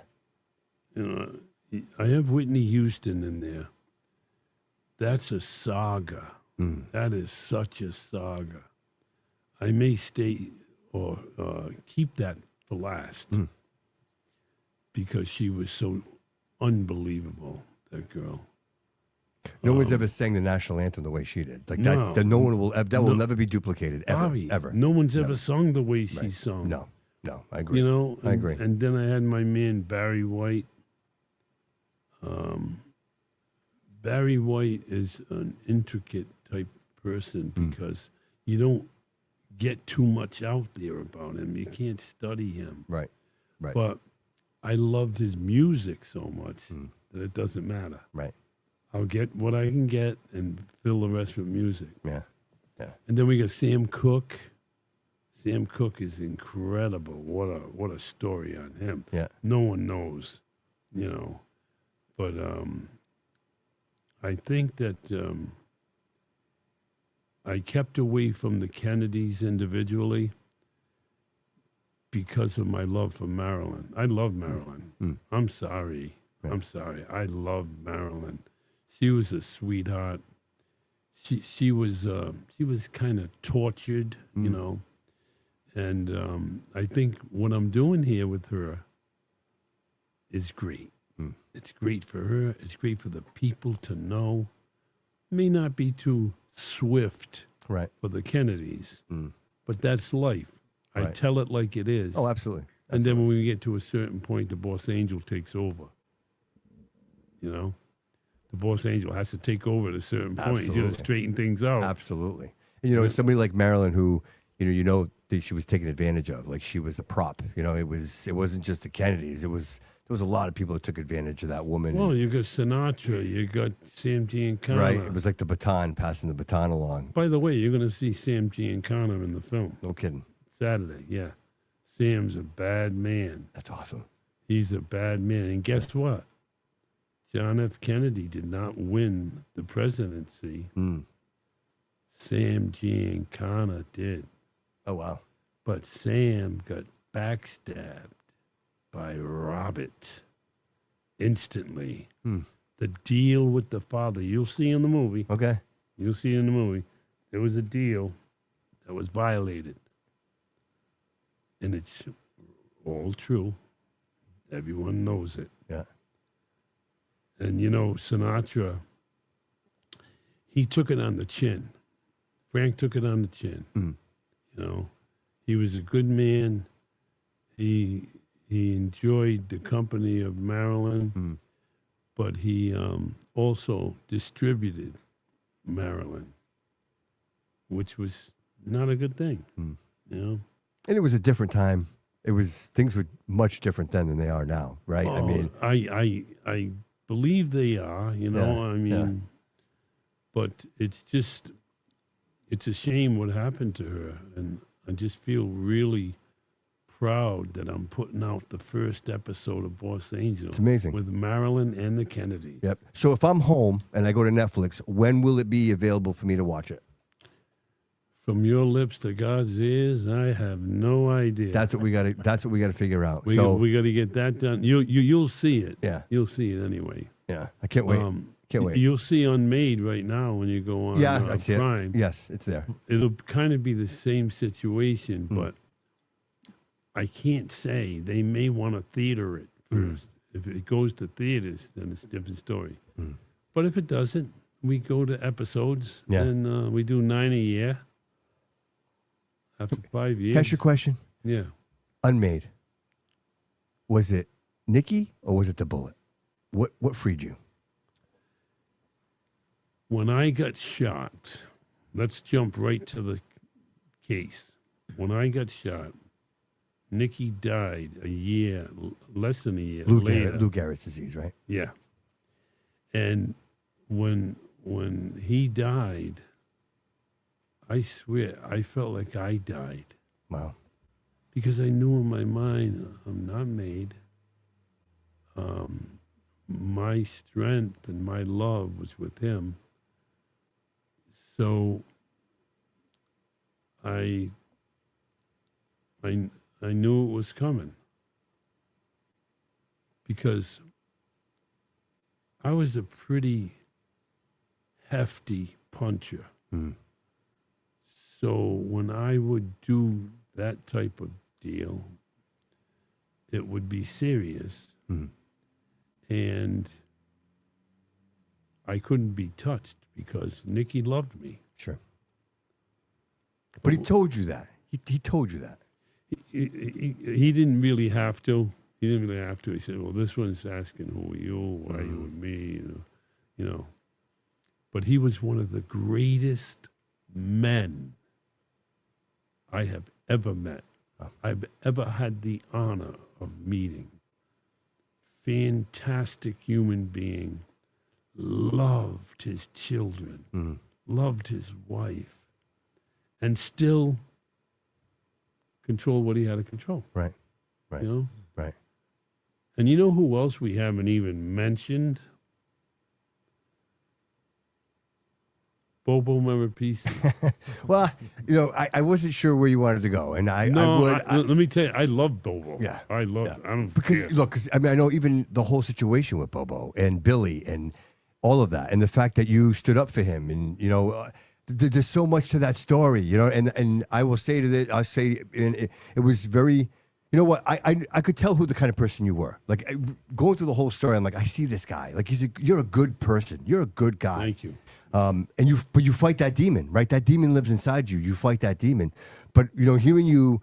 You know, I have Whitney Houston in there. That's a saga. That is such a saga. I may stay or keep that for last because she was so unbelievable, that girl. No one's ever sang the national anthem the way she did. Like No. that no one will. That will never be duplicated ever. Bobby, Ever. no one's ever sung the way she sung. No. I agree. You know, I agree. And then I had my man Barry White. Barry White is an intricate type person because you don't get too much out there about him. You can't study him. Right. But I loved his music so much that it doesn't matter. Right. I'll get what I can get and fill the rest with music. Yeah. Yeah. And then we got Sam Cooke. Sam Cooke is incredible. What a story on him. Yeah. No one knows, But I think that I kept away from the Kennedys individually because of my love for Marilyn. I love Marilyn. Mm. I'm sorry. Yeah. I'm sorry. I love Marilyn. She was a sweetheart. She was kind of tortured, and I think what I'm doing here with her is great. Mm. It's great for her. It's great for the people to know. May not be too swift Right. for the Kennedys, Mm. but that's life. I Right. tell it like it is. Oh, absolutely. And then when we get to a certain point, the boss angel takes over. The boss angel has to take over at a certain point. He's going Absolutely. to straighten things out. Absolutely. And, somebody like Marilyn who, that she was taken advantage of, like she was a prop. It wasn't just the Kennedys. There was a lot of people that took advantage of that woman. Well, you got Sinatra, you got Sam Giancana. Right. It was like the baton, passing the baton along. By the way, you're going to see Sam Giancana in the film No kidding. Saturday. Yeah, Sam's a bad man. That's awesome. He's a bad man. And guess what? John F. Kennedy did not win the presidency. Mm. Sam Giancana did. Oh, wow. But Sam got backstabbed by Robert instantly. Hmm. The deal with the father, you'll see in the movie. Okay. You'll see in the movie. There was a deal that was violated. And it's all true. Everyone knows it. Yeah. And Sinatra, he took it on the chin. Frank took it on the chin. Mm. He was a good man. He enjoyed the company of Marilyn, Mm. but he also distributed Marilyn, which was not a good thing. Mm. And it was a different time. Things were much different then than they are now, right? I mean, I believe they are, Yeah, but it's a shame what happened to her. And I just feel really proud that I'm putting out the first episode of Boss Angel. It's amazing. With Marilyn and the Kennedys. Yep. So if I'm home and I go to Netflix, when will it be available for me to watch it? From your lips to God's ears, I have no idea. That's what we got to figure out. We got to get that done. You'll see it. Yeah. You'll see it anyway. Yeah. I can't wait. Can't wait. You'll see Unmade right now when you go on I see Prime. it. Yes, it's there. It'll kind of be the same situation, Mm. but I can't say. They may want to theater it first. If it goes to theaters, then it's a different story. Mm. But if it doesn't, we go to episodes, Yeah. and we do 9 a year. After 5 years. Can I ask you a question? Yeah. Unmade. Was it Nikki or was it the bullet? What freed you? When I got shot, let's jump right to the case. When I got shot, Nikki died a year, less than a year later. Lou Gehrig's disease, right? Yeah. And when he died, I swear, I felt like I died. Wow. Because I knew in my mind, I'm not made. My strength and my love was with him. So I knew it was coming. Because I was a pretty hefty puncher. Mm. So when I would do that type of deal, it would be serious. Mm. And I couldn't be touched because Nikki loved me. Sure. But he told you that. He told you that. He didn't really have to. He didn't really have to. He said, well, this one's asking, who are you? Why are you with me? You know. But he was one of the greatest men I have ever met. Oh. I've ever had the honor of meeting. Fantastic human being. Loved his children. Mm. Loved his wife. and still control what he had to control. Right. Right. You know? Right. And you know who else we haven't even mentioned? Bobo Marapisi. Well, I wasn't sure where you wanted to go, and Let me tell you, I love Bobo. Yeah, I love. yeah. I don't because care. look, I mean, I know even the whole situation with Bobo and Billy and all of that, and the fact that you stood up for him, and there's so much to that story, and I will say I'll say, and it was very. You know what? I could tell who the kind of person you were. Like going through the whole story, I'm like, I see this guy. Like you're a good person. You're a good guy. Thank you. But you fight that demon, right? That demon lives inside you. You fight that demon. But hearing you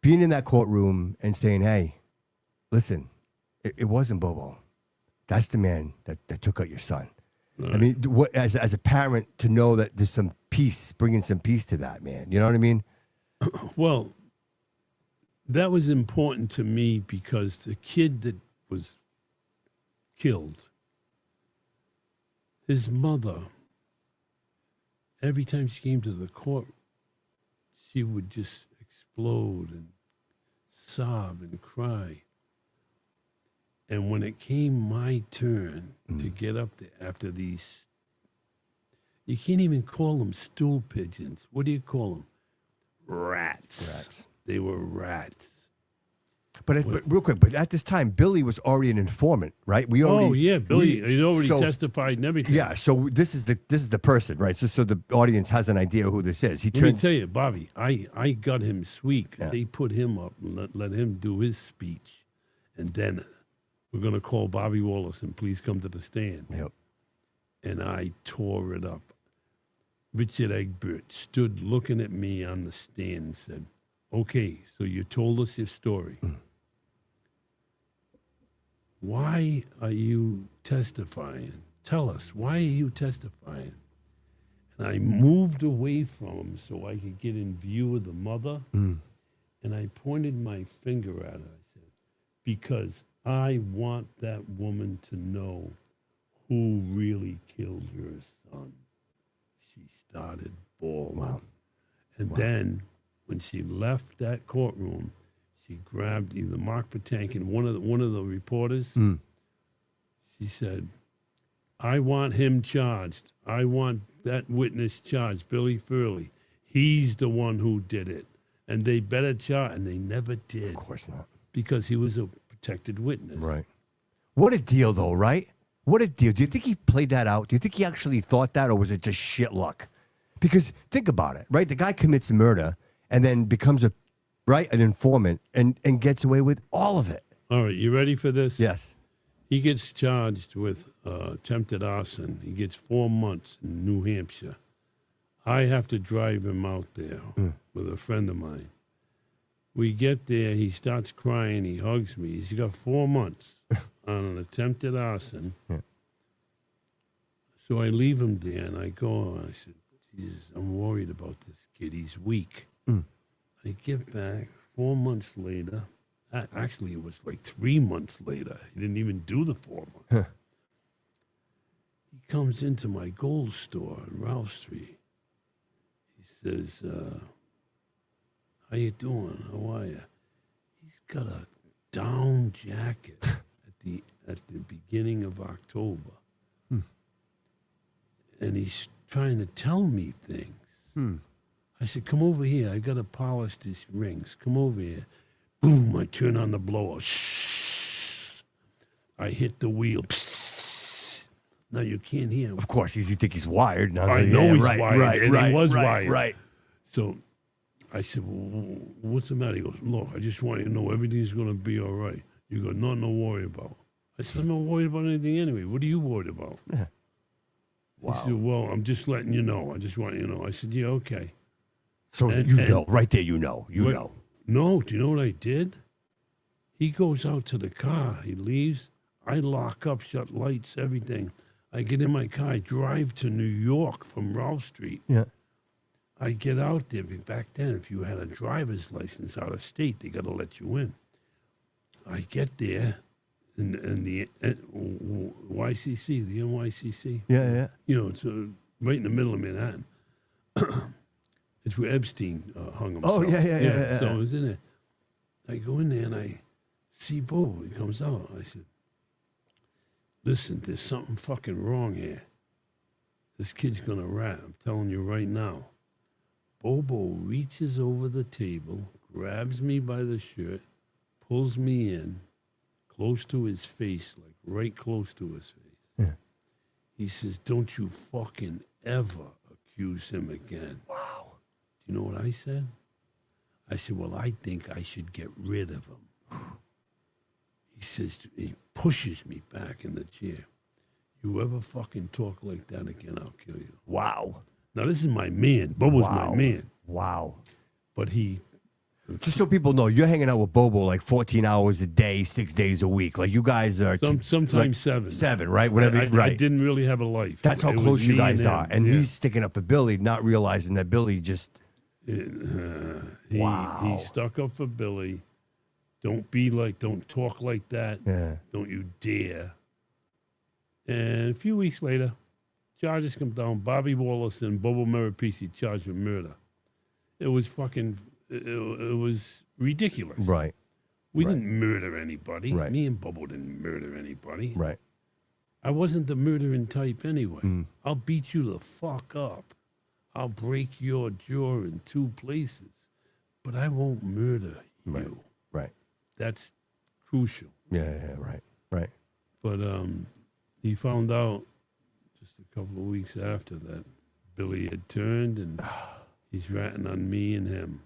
being in that courtroom and saying, "Hey, listen, it wasn't Bobo. That's the man that took out your son." Right. I mean, what as a parent to know that there's some peace, bringing some peace to that man. You know what I mean? Well, that was important to me because the kid that was killed, his mother, every time she came to the court, she would just explode and sob and cry. And when it came my turn to get up there after these, you can't even call them stool pigeons. What do you call them? Rats. They were rats. But real quick, but at this time, Billy was already an informant, right? Billy, he already testified and everything. Yeah, so this is the person, right? So the audience has an idea who this is. Let me tell you, Bobby, I got him sweet. Yeah. They put him up and let him do his speech. And then we're going to call Bobby Walason, please come to the stand. Yep. And I tore it up. Richard Egbert stood looking at me on the stand and said, okay, so you told us your story. Why are you testifying? Tell us, why are you testifying? And I moved away from him so I could get in view of the mother. And I pointed my finger at her. I said, because I want that woman to know who really killed your son. She started bawling. Wow. And then when she left that courtroom, she grabbed either Mark Patankin, one of the reporters. She said, I want him charged. I want that witness charged, Billy Furley. He's the one who did it. And they better charge. And they never did. Of course not. Because he was a protected witness. Right. What a deal, though, right? What a deal. Do you think he played that out? Do you think he actually thought that, or was it just shit luck? Because think about it, right? The guy commits murder and then becomes an informant and gets away with all of it. All right, you ready for this? Yes. He gets charged with attempted arson. He gets 4 months in New Hampshire. I have to drive him out there with a friend of mine. We get there, he starts crying, he hugs me. He's got 4 months on an attempted arson. Yeah. So I leave him there and I go, I said, Jesus, I'm worried about this kid. He's weak. I get back 4 months later. Actually, it was like 3 months later. He didn't even do the 4 months. He comes into my gold store on Ralph Street. He says, how you doing? How are you? He's got a down jacket at the beginning of October. And he's trying to tell me things. I said, come over here. I got to polish these rings. Come over here. Boom, I turn on the blower. Shh. I hit the wheel. Psst. Now you can't hear him. Of course, you think he's wired. No, I know he's wired. and he was wired. Right. So I said, well, what's the matter? He goes, look, I just want you to know everything's going to be all right. You got nothing to worry about. I said, I'm not worried about anything anyway. What are you worried about? Yeah. Wow. He said, well, I'm just letting you know. I just want you to know. I said, yeah, okay. So right there, you know. No, do you know what I did? He goes out to the car. He leaves. I lock up, shut lights, everything. I get in my car. I drive to New York from Ralph Street. Yeah. I get out there. Back then, if you had a driver's license out of state, they got to let you in. I get there, and the YCC, the NYCC. Yeah. You know, it's right in the middle of Manhattan. It's where Epstein hung himself. Oh, yeah. So I was in there. I go in there and I see Bobo. He comes out. I said, listen, there's something fucking wrong here. This kid's going to rat. I'm telling you right now. Bobo reaches over the table, grabs me by the shirt, pulls me in, close to his face, like right close to his face. Yeah. He says, don't you fucking ever accuse him again. Wow. Do you know what I said? I said, well, I think I should get rid of him. He says, he pushes me back in the chair. You ever fucking talk like that again, I'll kill you. Wow. Now, this is my man. Bobo's my man. Wow. But he... Just so people know, you're hanging out with Bobo like 14 hours a day, 6 days a week. Like you guys are... Sometimes like 7. 7, right? Whatever. I right. didn't really have a life. That's how It was close you me guys him. are. And Yeah. he's sticking up for Billy, not realizing that Billy just... He stuck up for Billy. Don't talk like that. Yeah. Don't you dare. And a few weeks later, charges come down. Bobby Walason, Bobo Maripisi charged with murder. It was fucking, it was ridiculous. Right. We right. didn't murder anybody. Right. Me and Bobo didn't murder anybody. Right. I wasn't the murdering type anyway. Mm. I'll beat you the fuck up. I'll break your jaw in 2 places. But I won't murder Right. you. Right. That's crucial. Yeah, right. Right. But he found out just a couple of weeks after that Billy had turned and he's ratting on me and him.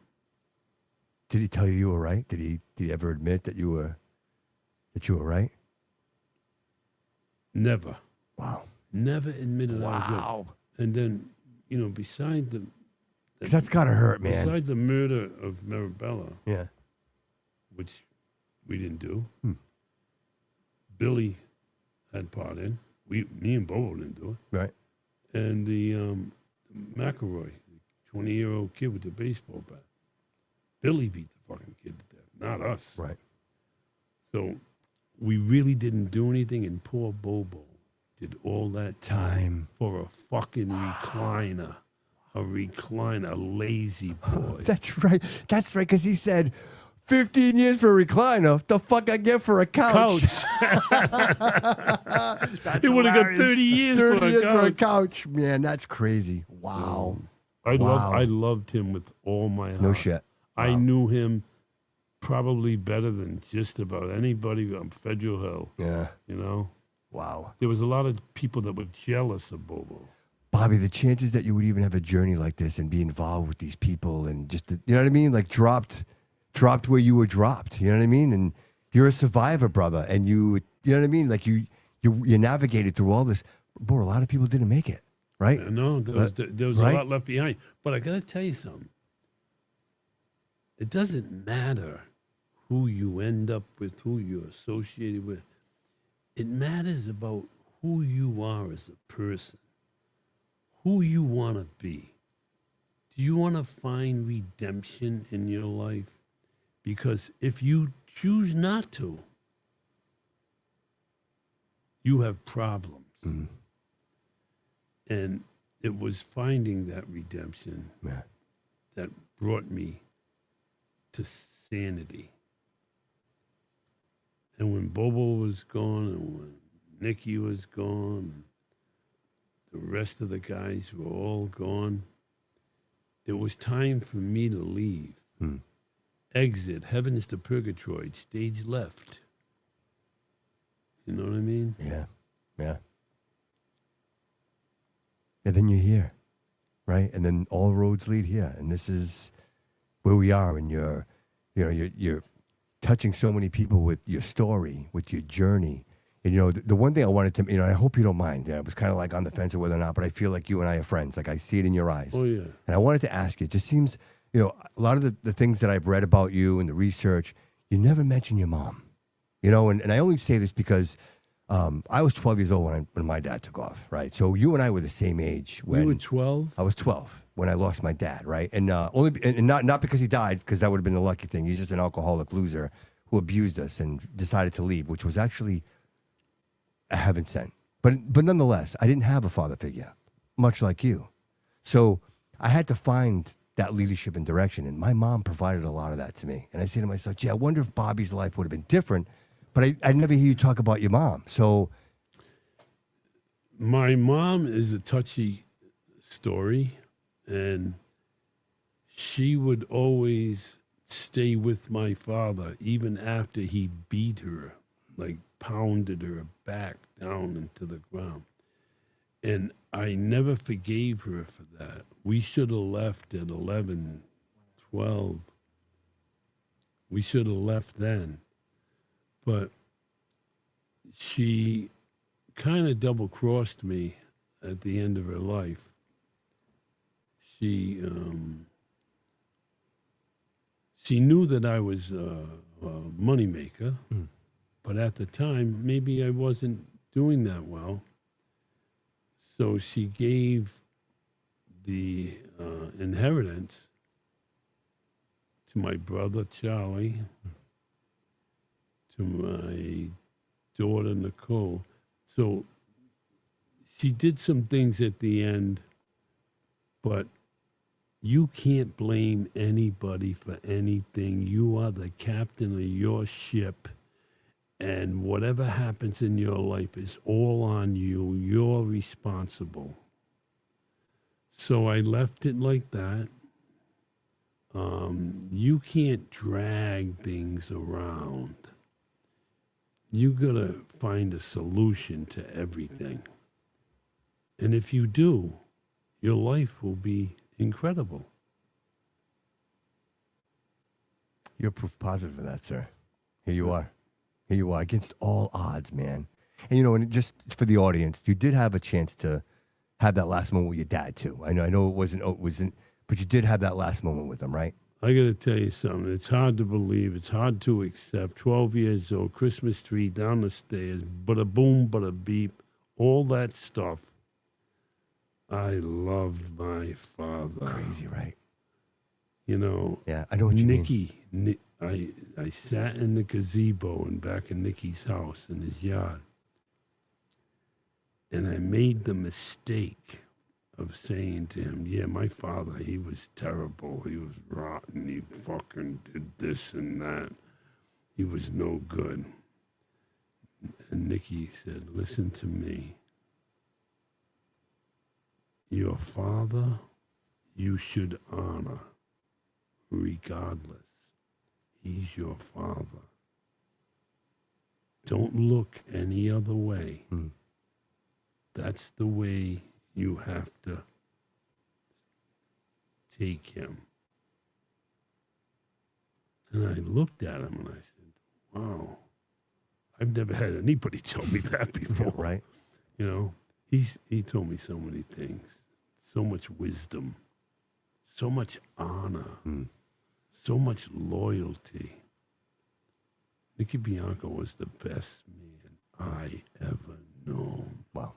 Did he tell you were right? Did he ever admit that you were right? Never. Wow. Never admitted I was right. Wow. And then, beside the... Because that's got to hurt, man. Beside the murder of Marabella, Yeah. which we didn't do, Hmm. Billy had part in. Me and Bobo didn't do it. Right. And the McElroy, the 20-year-old kid with the baseball bat, Billy beat the fucking kid to death, not us. Right. So we really didn't do anything, and poor Bobo did all that time for a fucking recliner. A recliner, a lazy boy. That's right. That's right, because he said 15 years for a recliner. The fuck I get for a couch? That's He would have got hilarious. 30 years, 30 for, years a for a couch. couch. Man, that's crazy. Wow. I loved him with all my heart. No shit. I knew him probably better than just about anybody on Federal Hill. Yeah. Wow. There was a lot of people that were jealous of Bobo. Bobby, the chances that you would even have a journey like this and be involved with these people and just, you know what I mean? Like dropped where you were dropped, you know what I mean? And you're a survivor, brother. And you know what I mean? Like you navigated through all this. Boy, a lot of people didn't make it, right? No, there was right? a lot left behind. But I got to tell you something. It doesn't matter who you end up with, who you're associated with. It matters about who you are as a person, who you want to be. Do you want to find redemption in your life? Because if you choose not to, you have problems. Mm. And it was finding that redemption that brought me to sanity. And when Bobo was gone and when Nicky was gone, the rest of the guys were all gone, it was time for me to leave. Mm. Exit, Heavens to Purgatory, stage left. You know what I mean? Yeah. Yeah. And then you're here, right? And then all roads lead here. And this is where we are. And you're touching so many people with your story, with your journey. And, the one thing I wanted to, I hope you don't mind. I was kind of like on the fence of whether or not, but I feel like you and I are friends. Like I see it in your eyes. Oh, yeah. And I wanted to ask you, it just seems, a lot of the things that I've read about you and the research, you never mention your mom, and I only say this because I was 12 years old when my dad took off, right? So you and I were the same age when You were 12? I was 12 when I lost my dad, right? And not because he died, because that would have been the lucky thing. He's just an alcoholic loser who abused us and decided to leave, which was actually a heaven sent. But nonetheless, I didn't have a father figure, much like you. So I had to find that leadership and direction. And my mom provided a lot of that to me. And I say to myself, gee, I wonder if Bobby's life would have been different. But I never hear you talk about your mom. So My mom is a touchy story, and she would always stay with my father even after he beat her, like pounded her back down into the ground. And I never forgave her for that. We should have left at 11, 12. We should have left then. But she kind of double-crossed me at the end of her life. She knew that I was a moneymaker, but at the time, maybe I wasn't doing that well. So she gave the inheritance to my brother, Charlie, to my daughter, Nicole. So she did some things at the end, but you can't blame anybody for anything. You are the captain of your ship, and whatever happens in your life is all on you. You're responsible. So I left it like that. You can't drag things around. You gotta find a solution to everything. And if you do, your life will be incredible. you're proof positive of that, sir. Here you are. Here you are, against all odds, man. And, you know, and just for the audience, you did have a chance to have that last moment with your dad, too. I know it wasn't, but you did have that last moment with him, right? I got to tell you something. It's hard to believe. It's hard to accept. 12 years old, Christmas tree down the stairs, bada boom, bada beep, all that stuff. I loved my father. Crazy, right? You know. Yeah, I know what you mean. I sat in the gazebo and back in Nicky's house in his yard. And I made the mistake of saying to him, yeah, my father, he was terrible. He was rotten. He fucking did this and that. He was no good. And Nicky said, listen to me. Your father, you should honor, regardless. He's your father. Don't look any other way. That's the way you have to take him. And I looked at him and I said, wow, I've never had anybody tell me that before. Right. You know, he told me so many things, so much wisdom, so much honor, so much loyalty. Nicky Bianco was the best man I ever known. Wow.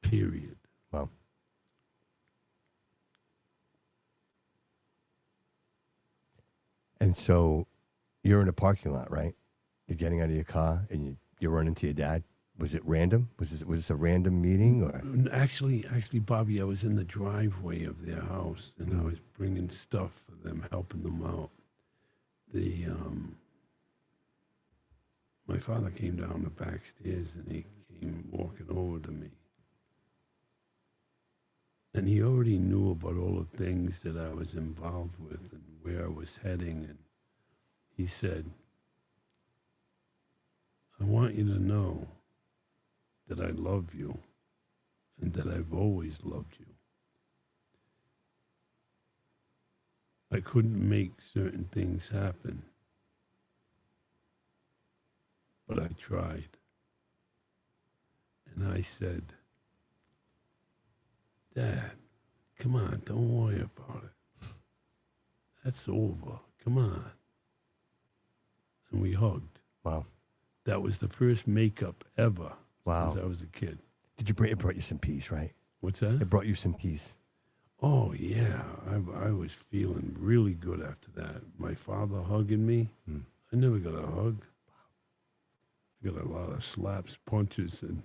Period. Wow. And so you're in a parking lot, right? You're getting out of your car and you run into your dad. Was it random? Was this a random meeting or? Actually, Bobby, I was in the driveway of their house and I was bringing stuff for them, helping them out. My father came down the back stairs and he came walking over to me. And he already knew about all the things that I was involved with and where I was heading. And he said, I want you to know that I love you and that I've always loved you. I couldn't make certain things happen, but I tried. And I said, Dad, come on, don't worry about it. That's over. Come on. And we hugged. Wow. That was the first makeup ever Wow. since I was a kid. It brought you some peace, right? What's that? It brought you some peace. Oh, yeah. I was feeling really good after that. My father hugging me. I never got a hug. I got a lot of slaps, punches, and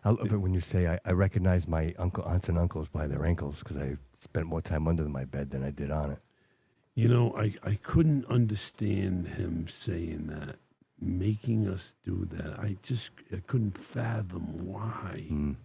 I love it when you say I recognize my aunts and uncles by their ankles because I spent more time under my bed than I did on it. You know, I couldn't understand him saying that, making us do that. I couldn't fathom why.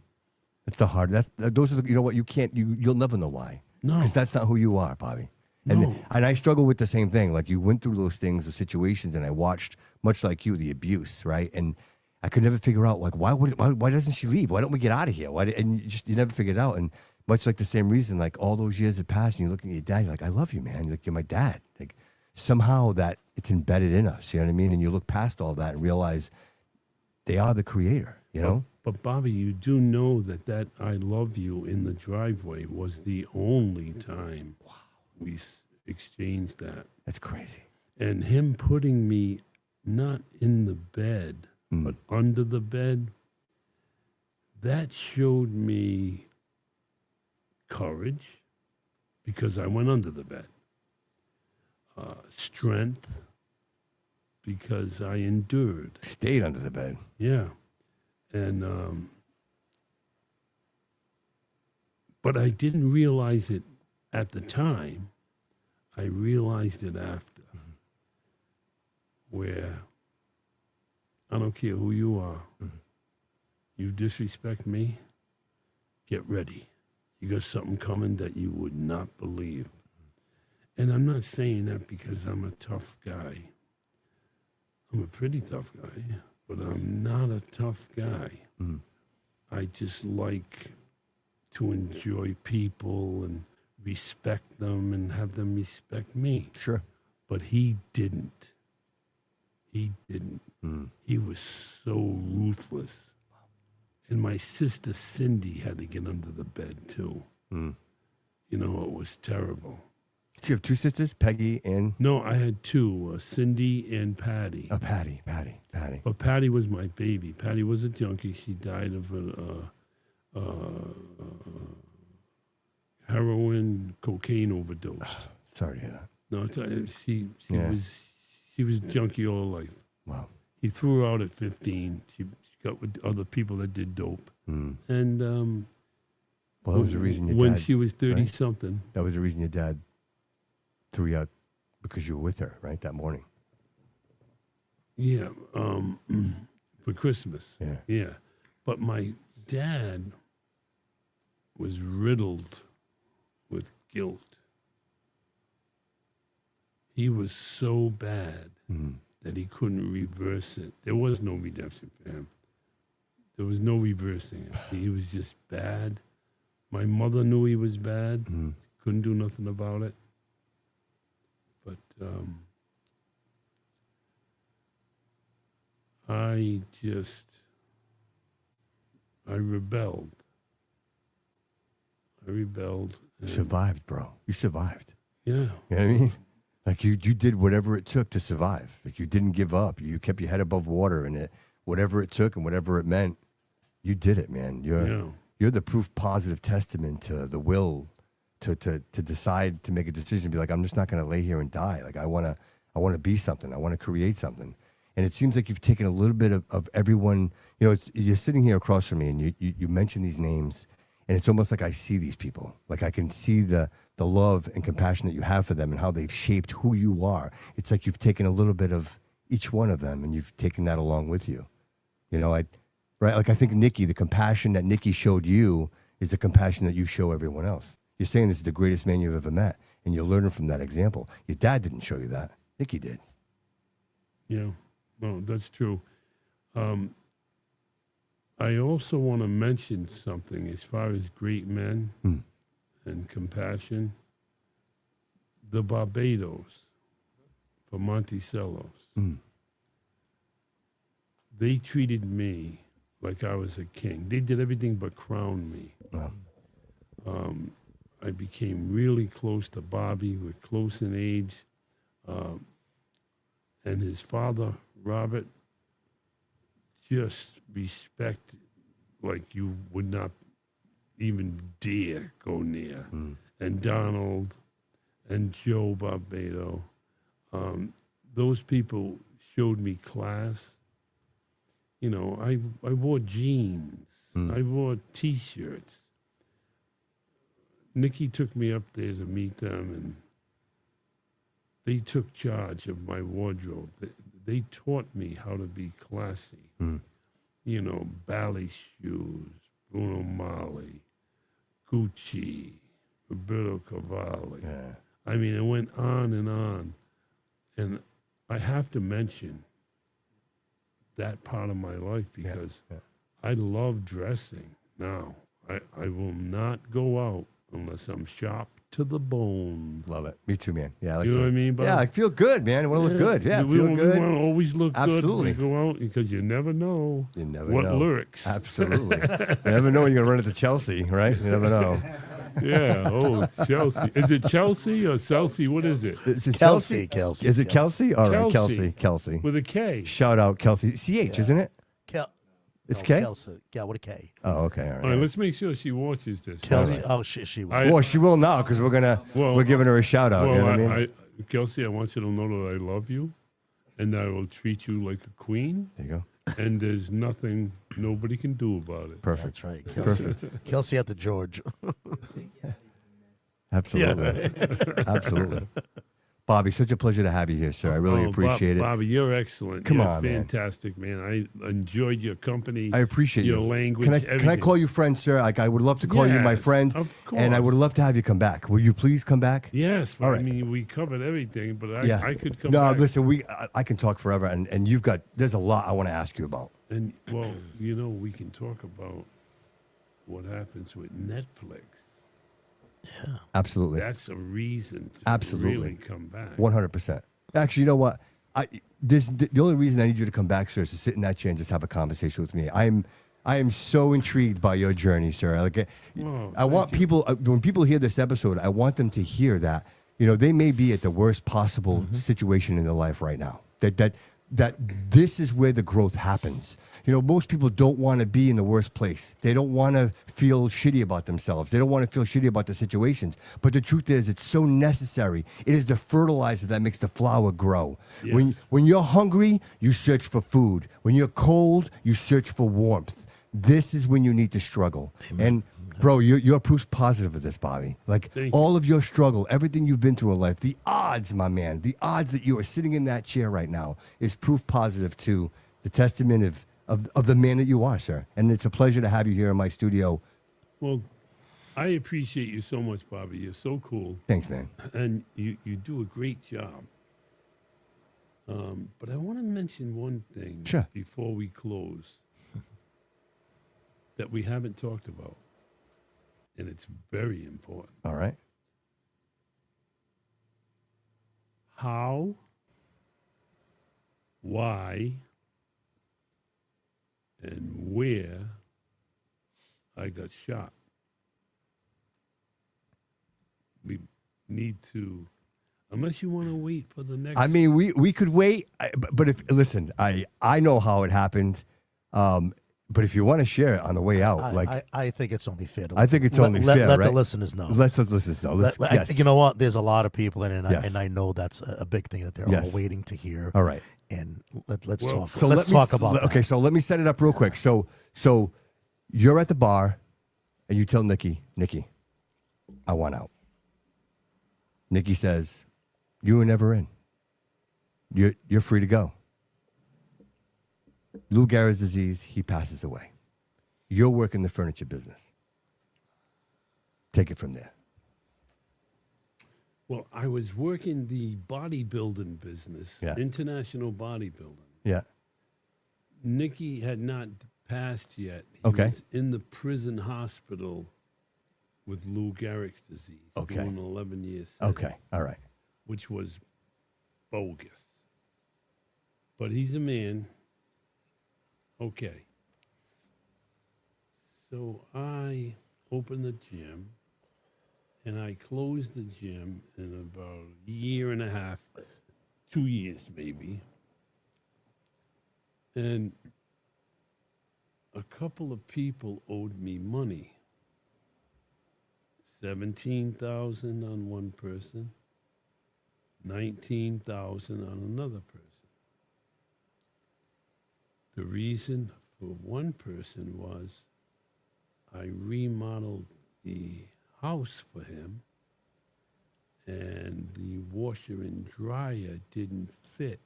It's the hard. Those are the, you know what, you'll never know why. No. Because that's not who you are, Bobby. And No. and I struggle with the same thing. Like you went through those things, those situations, and I watched, much like you, the abuse, right? And I could never figure out like why doesn't she leave? Why don't we get out of here? And you never figured it out. And much like the same reason, like all those years had passed, and you're looking at your dad, you're like, I love you, man. Like you're my dad. Like somehow that it's embedded in us. You know what I mean? And you look past all that and realize they are the creator. You know. But Bobby, you do know that I love you in the driveway was the only time we exchanged that. That's crazy. And him putting me not in the bed, but under the bed, that showed me courage because I went under the bed. Strength because I endured. Stayed under the bed. Yeah. And, but I didn't realize it at the time. I realized it after, where I don't care who you are. You disrespect me, get ready. You got something coming that you would not believe. And I'm not saying that because I'm a tough guy. I'm a pretty tough guy, but I'm not a tough guy. I just like to enjoy people and respect them and have them respect me. Sure. But he didn't. He didn't. He was so ruthless. And my sister Cindy had to get under the bed too. You know, it was terrible. Did you have two sisters, Peggy and? No, I had two, Cindy and Patty. Oh, Patty. But Patty was my baby. Patty was a junkie. She died of a heroin, cocaine overdose. Sorry to hear that. No, she Yeah. was junkie all her life. Wow. He threw her out at 15. She got with other people that did dope. And Well, that was the reason your when dad. she was 30 right? something. That was the reason your dad threw you out because you were with her, right, that morning. Yeah, for Christmas. Yeah. Yeah. But my dad was riddled with guilt. He was so bad that he couldn't reverse it. There was no redemption for him. There was no reversing it. He was just bad. My mother knew he was bad. Couldn't do nothing about it. But I rebelled. And Survived, bro. You survived. yeah. You know what I mean? Like you did whatever it took to survive. Like you didn't give up. You kept your head above water, and whatever it took and whatever it meant, you did it, man. You're the proof positive testament to the will to decide to make a decision. Be like, I'm just not going to lay here and die. Like I want to be something. I want to create something. And it seems like you've taken a little bit of everyone. You know, you're sitting here across from me, and you mention these names, and it's almost like I see these people. Like I can see the love and compassion that you have for them and how they've shaped who you are. It's like you've taken a little bit of each one of them, and you've taken that along with you. You know, right? Like I think Nikki, the compassion that Nikki showed you is the compassion that you show everyone else. You're saying this is the greatest man you've ever met, and you're learning from that example. Your dad didn't show you that. Nikki did. Yeah, no, that's true. I also want to mention something as far as great men and compassion. The Barbados for Monticello's. They treated me like I was a king. They did everything but crown me. Wow. I became really close to Bobby. We're close in age. And his father, Robert, just respect like you would not even dare go near. And Donald and Joe Barbado. Those people showed me class. You know, I wore jeans I wore T-shirts. Nikki took me up there to meet them, and they took charge of my wardrobe. They taught me how to be classy. You know, ballet shoes, Bruno Mali, Gucci, Roberto Cavalli. Yeah. I mean, it went on. And I have to mention that part of my life because I love dressing now. I will not go out unless I'm sharp to the bone. Love it. Me too, man. Yeah, I like You know what I mean, Bob? Yeah, I feel good, man. I want to look good. Yeah, we feel want, good. We want to always look Absolutely. good when we go out because you never know You never what know. lurks. Absolutely. You never know when you're going to run into Chelsea, right? You never know. Yeah. Oh, Chelsea. Is it Chelsea or Chelsea? What is it? Is it Kelsey. Is it Kelsey? All right, Kelsey. Kelsey. With a K. Shout out Kelsey. CH, isn't it? It's K? Kelsey. Yeah, with a K. Oh, okay. All right. All right, let's make sure she watches this. Kelsey. Oh, she was. Well, she will now because we're giving her a shout out. Well, you know what I mean? Kelsey, I want you to know that I love you, and I will treat you like a queen. There you go. And there's nothing nobody can do about it. Perfect. That's right. Kelsey. Kelsey at the George. Absolutely. Absolutely. Bobby, such a pleasure to have you here, sir. I really appreciate it. Bobby, you're excellent. Come You're on, man. fantastic, man. I enjoyed your company. I appreciate your you. language. Can I everything. call you friend, sir? Like I would love to call you my Yes, friend, of and I would course. love to have you come back. Will you please come back? Yes, but All I right. mean, we covered everything, but Yeah. I could come No, back. listen, I can talk forever, and you've got there's a lot I want to ask you about. And, well, you know, we can talk about what happens with Netflix. Absolutely. That's a reason to Absolutely. really come back. 100%. Actually, you know what? The only reason I need you to come back, sir, is to sit in that chair and just have a conversation with me. I am so intrigued by your journey, sir. Like, I want people when people hear this episode, I want them to hear that they may be at the worst possible situation in their life right now. That this is where the growth happens. Most people don't want to be in the worst place. They don't want to feel shitty about themselves. They don't want to feel shitty about the situations. But the truth is, it's so necessary. It is the fertilizer that makes the flower grow. Yes. When you're hungry, you search for food. When you're cold, you search for warmth. This is when you need to struggle. Amen. And bro, you're proof positive of this, Bobby. Like Thank all of your struggle, everything you've been through in life, the odds, my man, the odds that you are sitting in that chair right now is proof positive to the testament of the man that you are, sir. And it's a pleasure to have you here in my studio. Well, I appreciate you so much, Bobby. You're so cool. Thanks, man. And you do a great job. But I want to mention one thing Sure. before we close that we haven't talked about. And it's very important. All right. How, why, and where I got shot. We need to, unless you want to wait for the next. I mean, we could wait, but if listen, I know how it happened. But if you want to share it on the way out, I think it's only fair. I think it's only fair, Let right? the listeners know. Let's listeners know. Yes. You know what? There's a lot of people in it, Yes. and I know that's a big thing that they're Yes. all waiting to hear. All right. And let's talk. So let's talk about that. Okay, so let me set it up real quick. So you're at the bar, and you tell Nikki, I want out. Nikki says, you were never in. You're free to go. Lou Gehrig's disease, he passes away. You're working the furniture business. Take it from there. Well, I was working the bodybuilding business, Yeah. international bodybuilding. Yeah. Nikki had not passed yet. He Okay. was in the prison hospital with Lou Gehrig's disease. Okay. Doing 11 years. Okay. All right. Which was bogus. But he's a man. Okay. So I opened the gym, and I closed the gym in about a year and a half, 2 years maybe. And a couple of people owed me money. $17,000 on one person, $19,000 on another person. The reason for one person was I remodeled the house for him, and the washer and dryer didn't fit.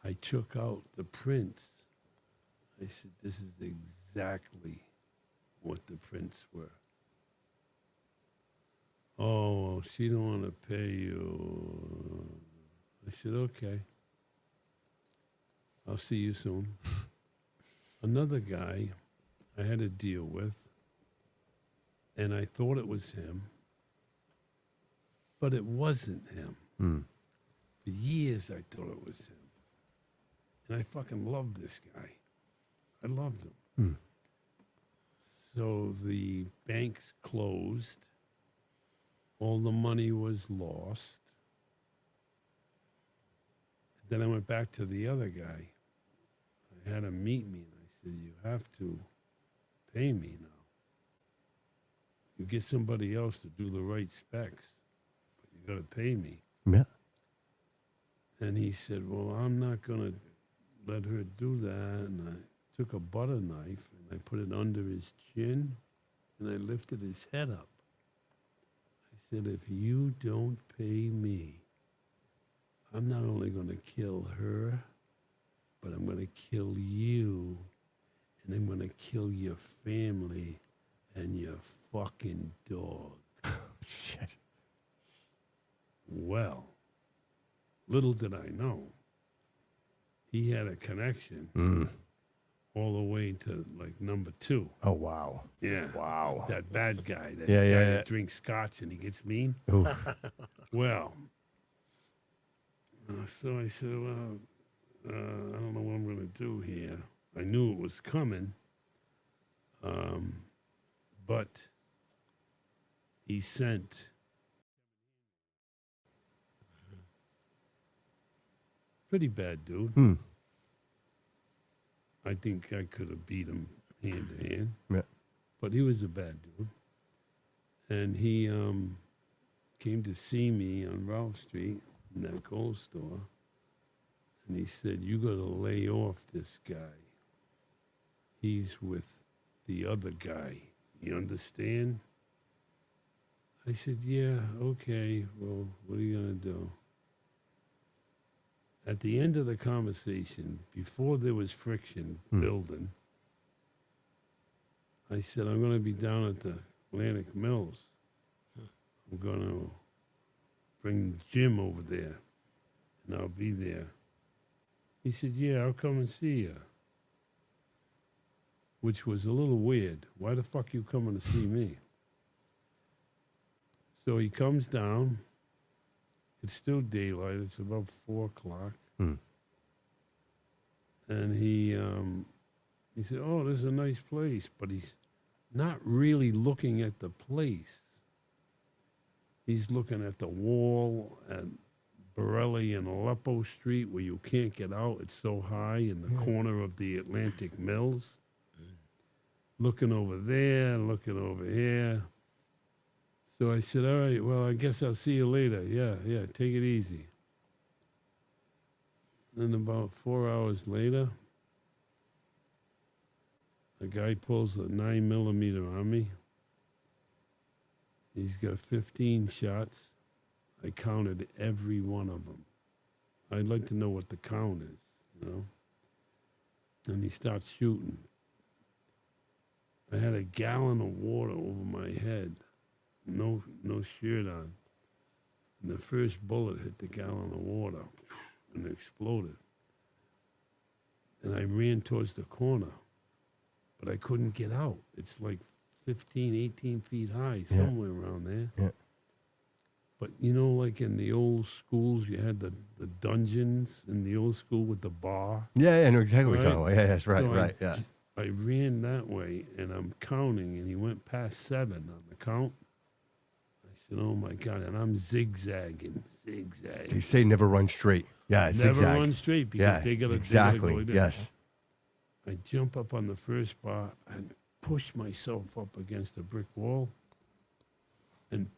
I took out the prints. I said, this is exactly what the prints were. Oh, she don't want to pay you. I said, okay. I'll see you soon. Another guy I had to deal with, and I thought it was him, but it wasn't him. For years, I thought it was him. And I fucking loved this guy. I loved him. So the banks closed. All the money was lost. Then I went back to the other guy. I had him meet me, and I said, you have to pay me now. You get somebody else to do the right specs, but you got to pay me. Yeah. And he said, well, I'm not going to let her do that. And I took a butter knife, and I put it under his chin, and I lifted his head up. I said, if you don't pay me, I'm not only going to kill her, but I'm going to kill you, and I'm going to kill your family and your fucking dog. Shit. Well, little did I know, he had a connection all the way to like number 2. Oh, wow. Yeah. Wow. That bad guy. That Yeah, guy yeah, that yeah. drinks scotch and he gets mean. Ooh. Well, so I said, well, I don't know what I'm going to do here. I knew it was coming, but he sent pretty bad dude. I think I could have beat him hand to hand, Yeah. but he was a bad dude. And he came to see me on Ralph Street in that gold store. And he said, you got to lay off this guy. He's with the other guy. You understand? I said, yeah, okay. Well, what are you going to do? At the end of the conversation, before there was friction building, I said, I'm going to be down at the Atlantic Mills. I'm going to bring Jim over there, and I'll be there. He said, yeah, I'll come and see you. Which was a little weird. Why the fuck you coming to see me? So he comes down. It's still daylight. It's about 4 o'clock. And he said, oh, this is a nice place. But he's not really looking at the place. He's looking at the wall at Borelli and Aleppo Street where you can't get out. It's so high in the corner of the Atlantic Mills. Looking over there, looking over here. So I said, all right, well, I guess I'll see you later. Yeah, take it easy. Then about 4 hours later, a guy pulls a 9mm on me. He's got 15 shots. I counted every one of them. I'd like to know what the count is, you know? And he starts shooting. I had a gallon of water over my head, no shirt on. And the first bullet hit the gallon of water and exploded. And I ran towards the corner, but I couldn't get out. It's like 15, 18 feet high, somewhere around there. Yeah. But you know, like in the old schools, you had the dungeons in the old school with the bar. Yeah, I know exactly what you're Right? talking about. Yeah, that's right, So right, yeah. I ran that way, and I'm counting, and he went past 7 on the count. I said, oh, my God, and I'm zigzagging. They say never run straight. Yeah, Never zigzag. run straight because Yeah, they got to exactly. go like this. Yes. I jump up on the first bar and push myself up against a brick wall and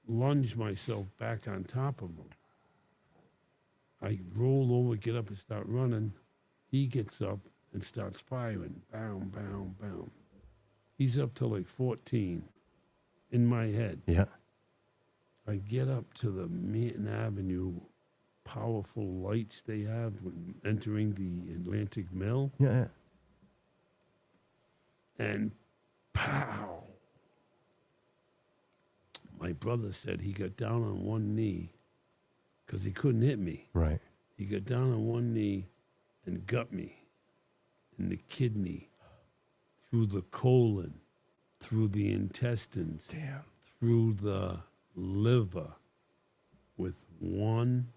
lunge myself back on top of him. I roll over, get up, and start running. He gets up and starts firing. Bam, bam, bam. He's up to like 14 in my head. Yeah. I get up to the Manton Avenue powerful lights they have when entering the Atlantic Mill, Yeah. and pow. My brother said he got down on one knee because he couldn't hit me. Right. He got down on one knee and got me in the kidney, through the colon, through the intestines, Damn. through the liver with one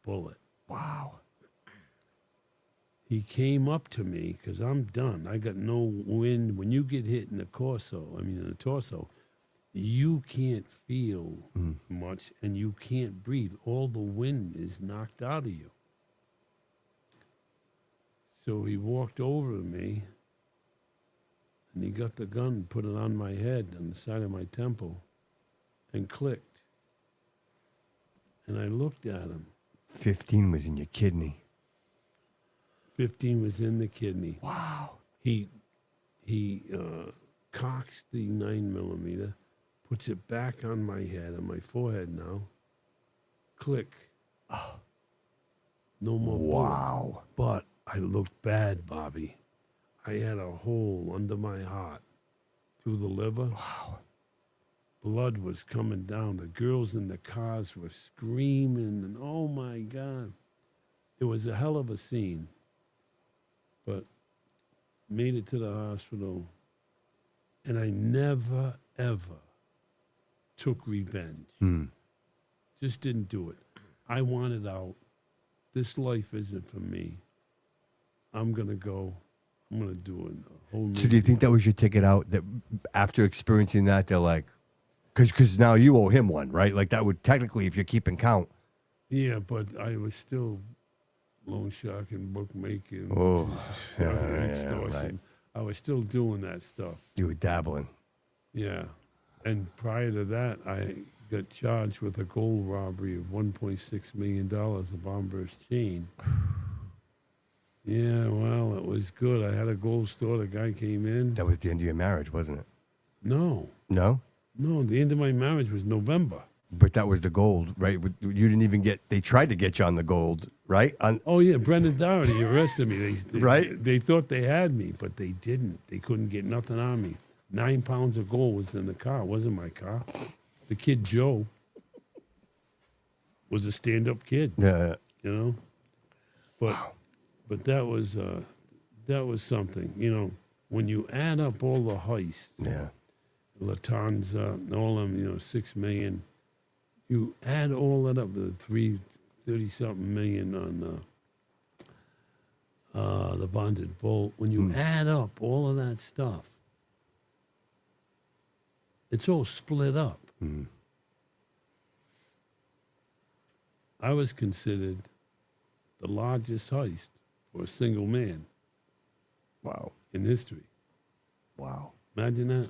bullet. Wow. He came up to me because I'm done. I got no wind. When you get hit in the in the torso, you can't feel much and you can't breathe. All the wind is knocked out of you. So he walked over to me and he got the gun and put it on my head, on the side of my temple, and clicked. And I looked at him. 15 was in your kidney. 15 was in the kidney. Wow. He cocks the 9mm, puts it back on my head, on my forehead now. Click. No more bullet. Wow. But I looked bad, Bobby. I had a hole under my heart through the liver. Wow. Blood was coming down. The girls in the cars were screaming, and oh my God. It was a hell of a scene. But made it to the hospital, and I never, ever took revenge. Just didn't do it. I wanted out. This life isn't for me. I'm going to go. I'm going to do it. A whole So do you think that was your ticket out? That after experiencing that, they're like, because now you owe him one, right? Like that would technically, if you're keeping count. Yeah, but I was still loan sharking, bookmaking, extortion. Right. I was still doing that stuff. You were dabbling. Yeah. And prior to that, I got charged with a gold robbery of $1.6 million of Armburst chain. Yeah, well, it was good. I had a gold store. The guy came in. That was the end of your marriage, wasn't it? No. No? No, the end of my marriage was November. But that was the gold, right? You didn't even get, they tried to get you on the gold, right? Oh, yeah, Brendan Doherty arrested me. They Right? They thought they had me, but they didn't. They couldn't get nothing on me. 9 pounds of gold was in the car. It wasn't my car. The kid, Joe, was a stand-up kid, Yeah. you know? But that was something, you know. When you add up all the heists, Yeah. Lufthansa, and all them, 6 million, you add all that up to 30-something million on the bonded vault. When you add up all of that stuff, it's all split up. I was considered the largest heist for a single man Wow. in history. Wow. Imagine that.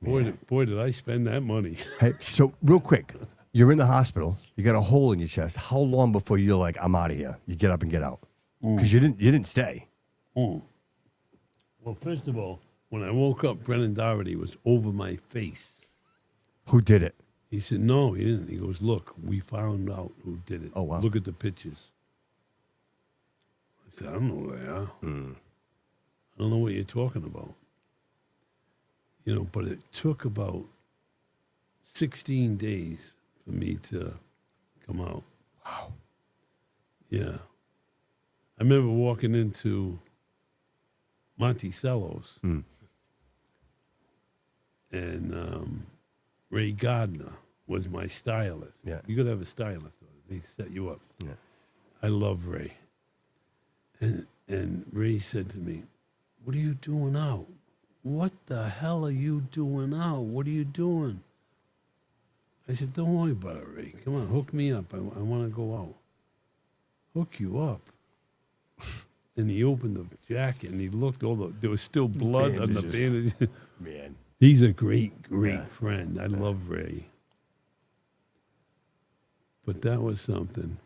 Boy, did I spend that money. Hey, so real quick, you're in the hospital. You got a hole in your chest. How long before you're like, I'm out of here? You get up and get out because you didn't stay. Well, first of all, when I woke up, Brendan Doherty was over my face. Who did it? He said, no, he didn't. He goes, look, we found out who did it. Oh, wow. Look at the pictures. I said, I don't know who they are. I don't know what you're talking about. But it took about 16 days for me to come out. Wow. Yeah. I remember walking into Monticello's and Ray Gardner was my stylist. Yeah. You got to have a stylist. They set you up. Yeah. I love Ray. And Ray said to me, what are you doing out? What the hell are you doing out? What are you doing? I said, don't worry about it, Ray. Come on, hook me up. I want to go out. Hook you up. And he opened the jacket and he looked there was still blood on the Bandages. bandage. Man. He's a great Yeah. friend. I love Ray. But that was something.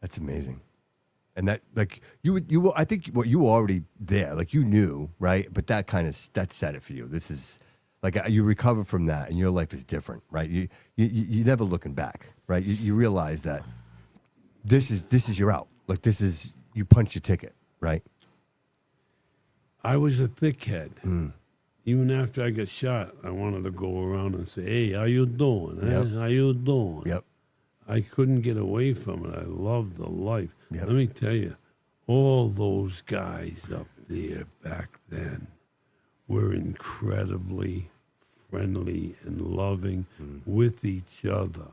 That's amazing. And that, like, I think what you were already there, like you knew, right? But that that set it for you. This is like you recover from that, and your life is different, right? You never looking back, right? You realize that this is your out. Like you punch your ticket, right? I was a thickhead. Even after I got shot, I wanted to go around and say, "Hey, how you doing? Yep. How you doing?" Yep. I couldn't get away from it. I loved the life. Yep. Let me tell you, all those guys up there back then were incredibly friendly and loving with each other.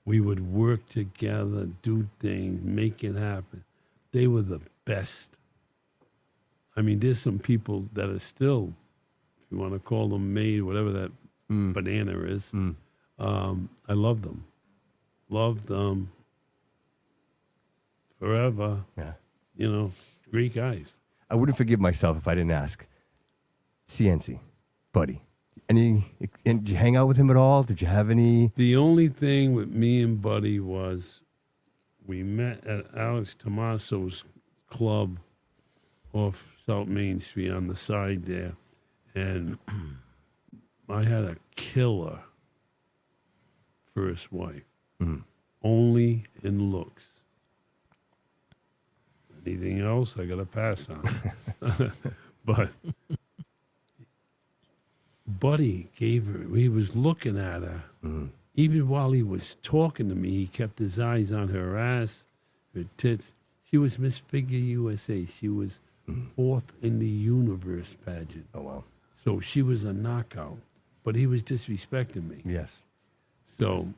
We would work together, do things, make it happen. They were the best. I mean, there's some people that are still, if you want to call them made, whatever that banana is, I love them. Loved them forever. Yeah. You know, great guys. I wouldn't forgive myself if I didn't ask. CNC, buddy. And did you hang out with him at all? Did you have any? The only thing with me and Buddy was we met at Alex Tomaso's club off South Main Street on the side there. And I had a killer first wife. Only in looks. Anything else, I got to pass on. But Buddy gave her, he was looking at her. Even while he was talking to me, he kept his eyes on her ass, her tits. She was Miss Figure USA. She was fourth in the universe pageant. Oh, wow. So she was a knockout. But he was disrespecting me. Yes. So,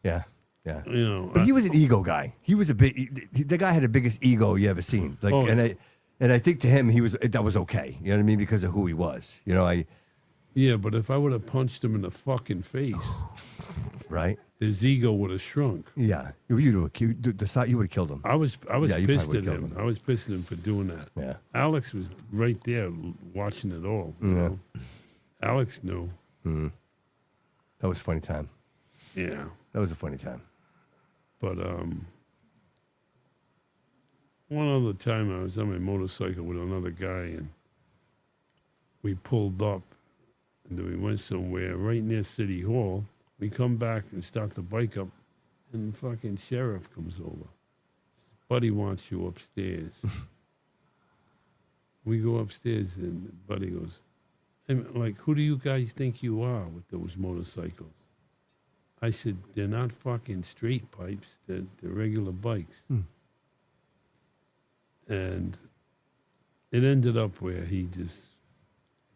Yeah. Yeah. you know. But he was an ego guy. He was the guy had the biggest ego you ever seen. Like, Oh. and I think to him, that was okay. You know what I mean? Because of who he was. You know, Yeah, but if I would have punched him in the fucking face, right? his ego would have shrunk. Yeah. You would have killed him. I was Yeah, you pissed probably at would've him. killed him. I was pissed at him for doing that. Yeah. Alex was right there watching it all. You know? Alex knew. That was a funny time. Yeah. That was a funny time. But one other time I was on my motorcycle with another guy and we pulled up and then we went somewhere right near City Hall. We come back and start the bike up and the fucking sheriff comes over. Buddy wants you upstairs. We go upstairs and Buddy goes, "Hey, like, who do you guys think you are with those motorcycles?" I said, "They're not fucking straight pipes. They're regular bikes." And it ended up where he just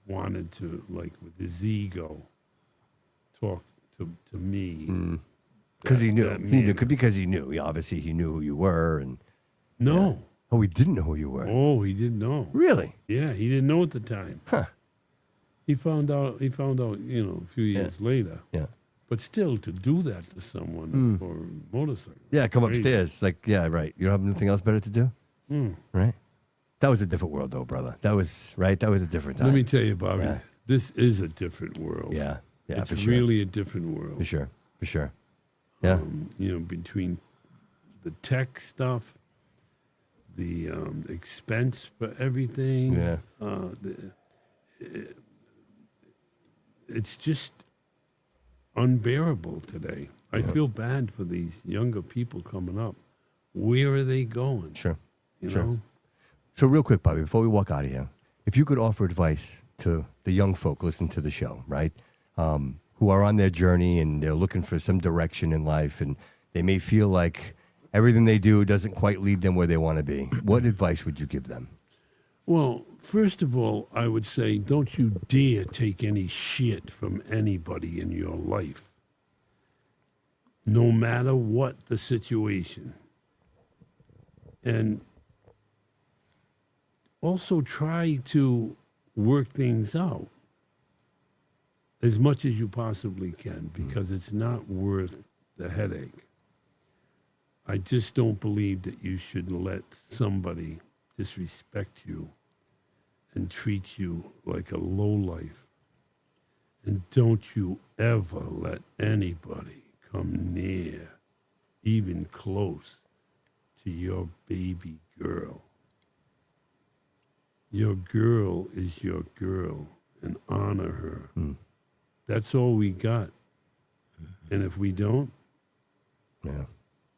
wanted to, like, with his ego, talk to me. Because he knew. that He knew. man. Because he knew. Yeah, obviously, he knew who you were. And No. oh, he didn't know who you were. Oh, he didn't know. Really? Yeah, he didn't know at the time. Huh. He found out, you know, a few years later. Yeah. But still, to do that to someone for a motorcycle. Yeah, come crazy. upstairs. Like, yeah, right. You don't have anything else better to do? Right? That was a different world, though, brother. That was, right? That was a different time. Let me tell you, Bobby, Yeah. this is a different world. Yeah. Yeah, it's for sure. really a different world. For sure. For sure. Yeah. You know, between the tech stuff, the expense for everything. Yeah. It's just unbearable today. I feel bad for these younger people coming up. Where are they going? Sure. You Sure. know? So real quick, Bobby, before we walk out of here, if you could offer advice to the young folk listening to the show, right, who are on their journey and they're looking for some direction in life and they may feel like everything they do doesn't quite lead them where they want to be, what advice would you give them? Well, first of all, I would say don't you dare take any shit from anybody in your life, no matter what the situation. And also try to work things out as much as you possibly can, because it's not worth the headache. I just don't believe that you should let somebody disrespect you and treat you like a lowlife. And don't you ever let anybody come near, even close, to your baby girl. Your girl is your girl, and honor her. That's all we got. And if we don't, Yeah.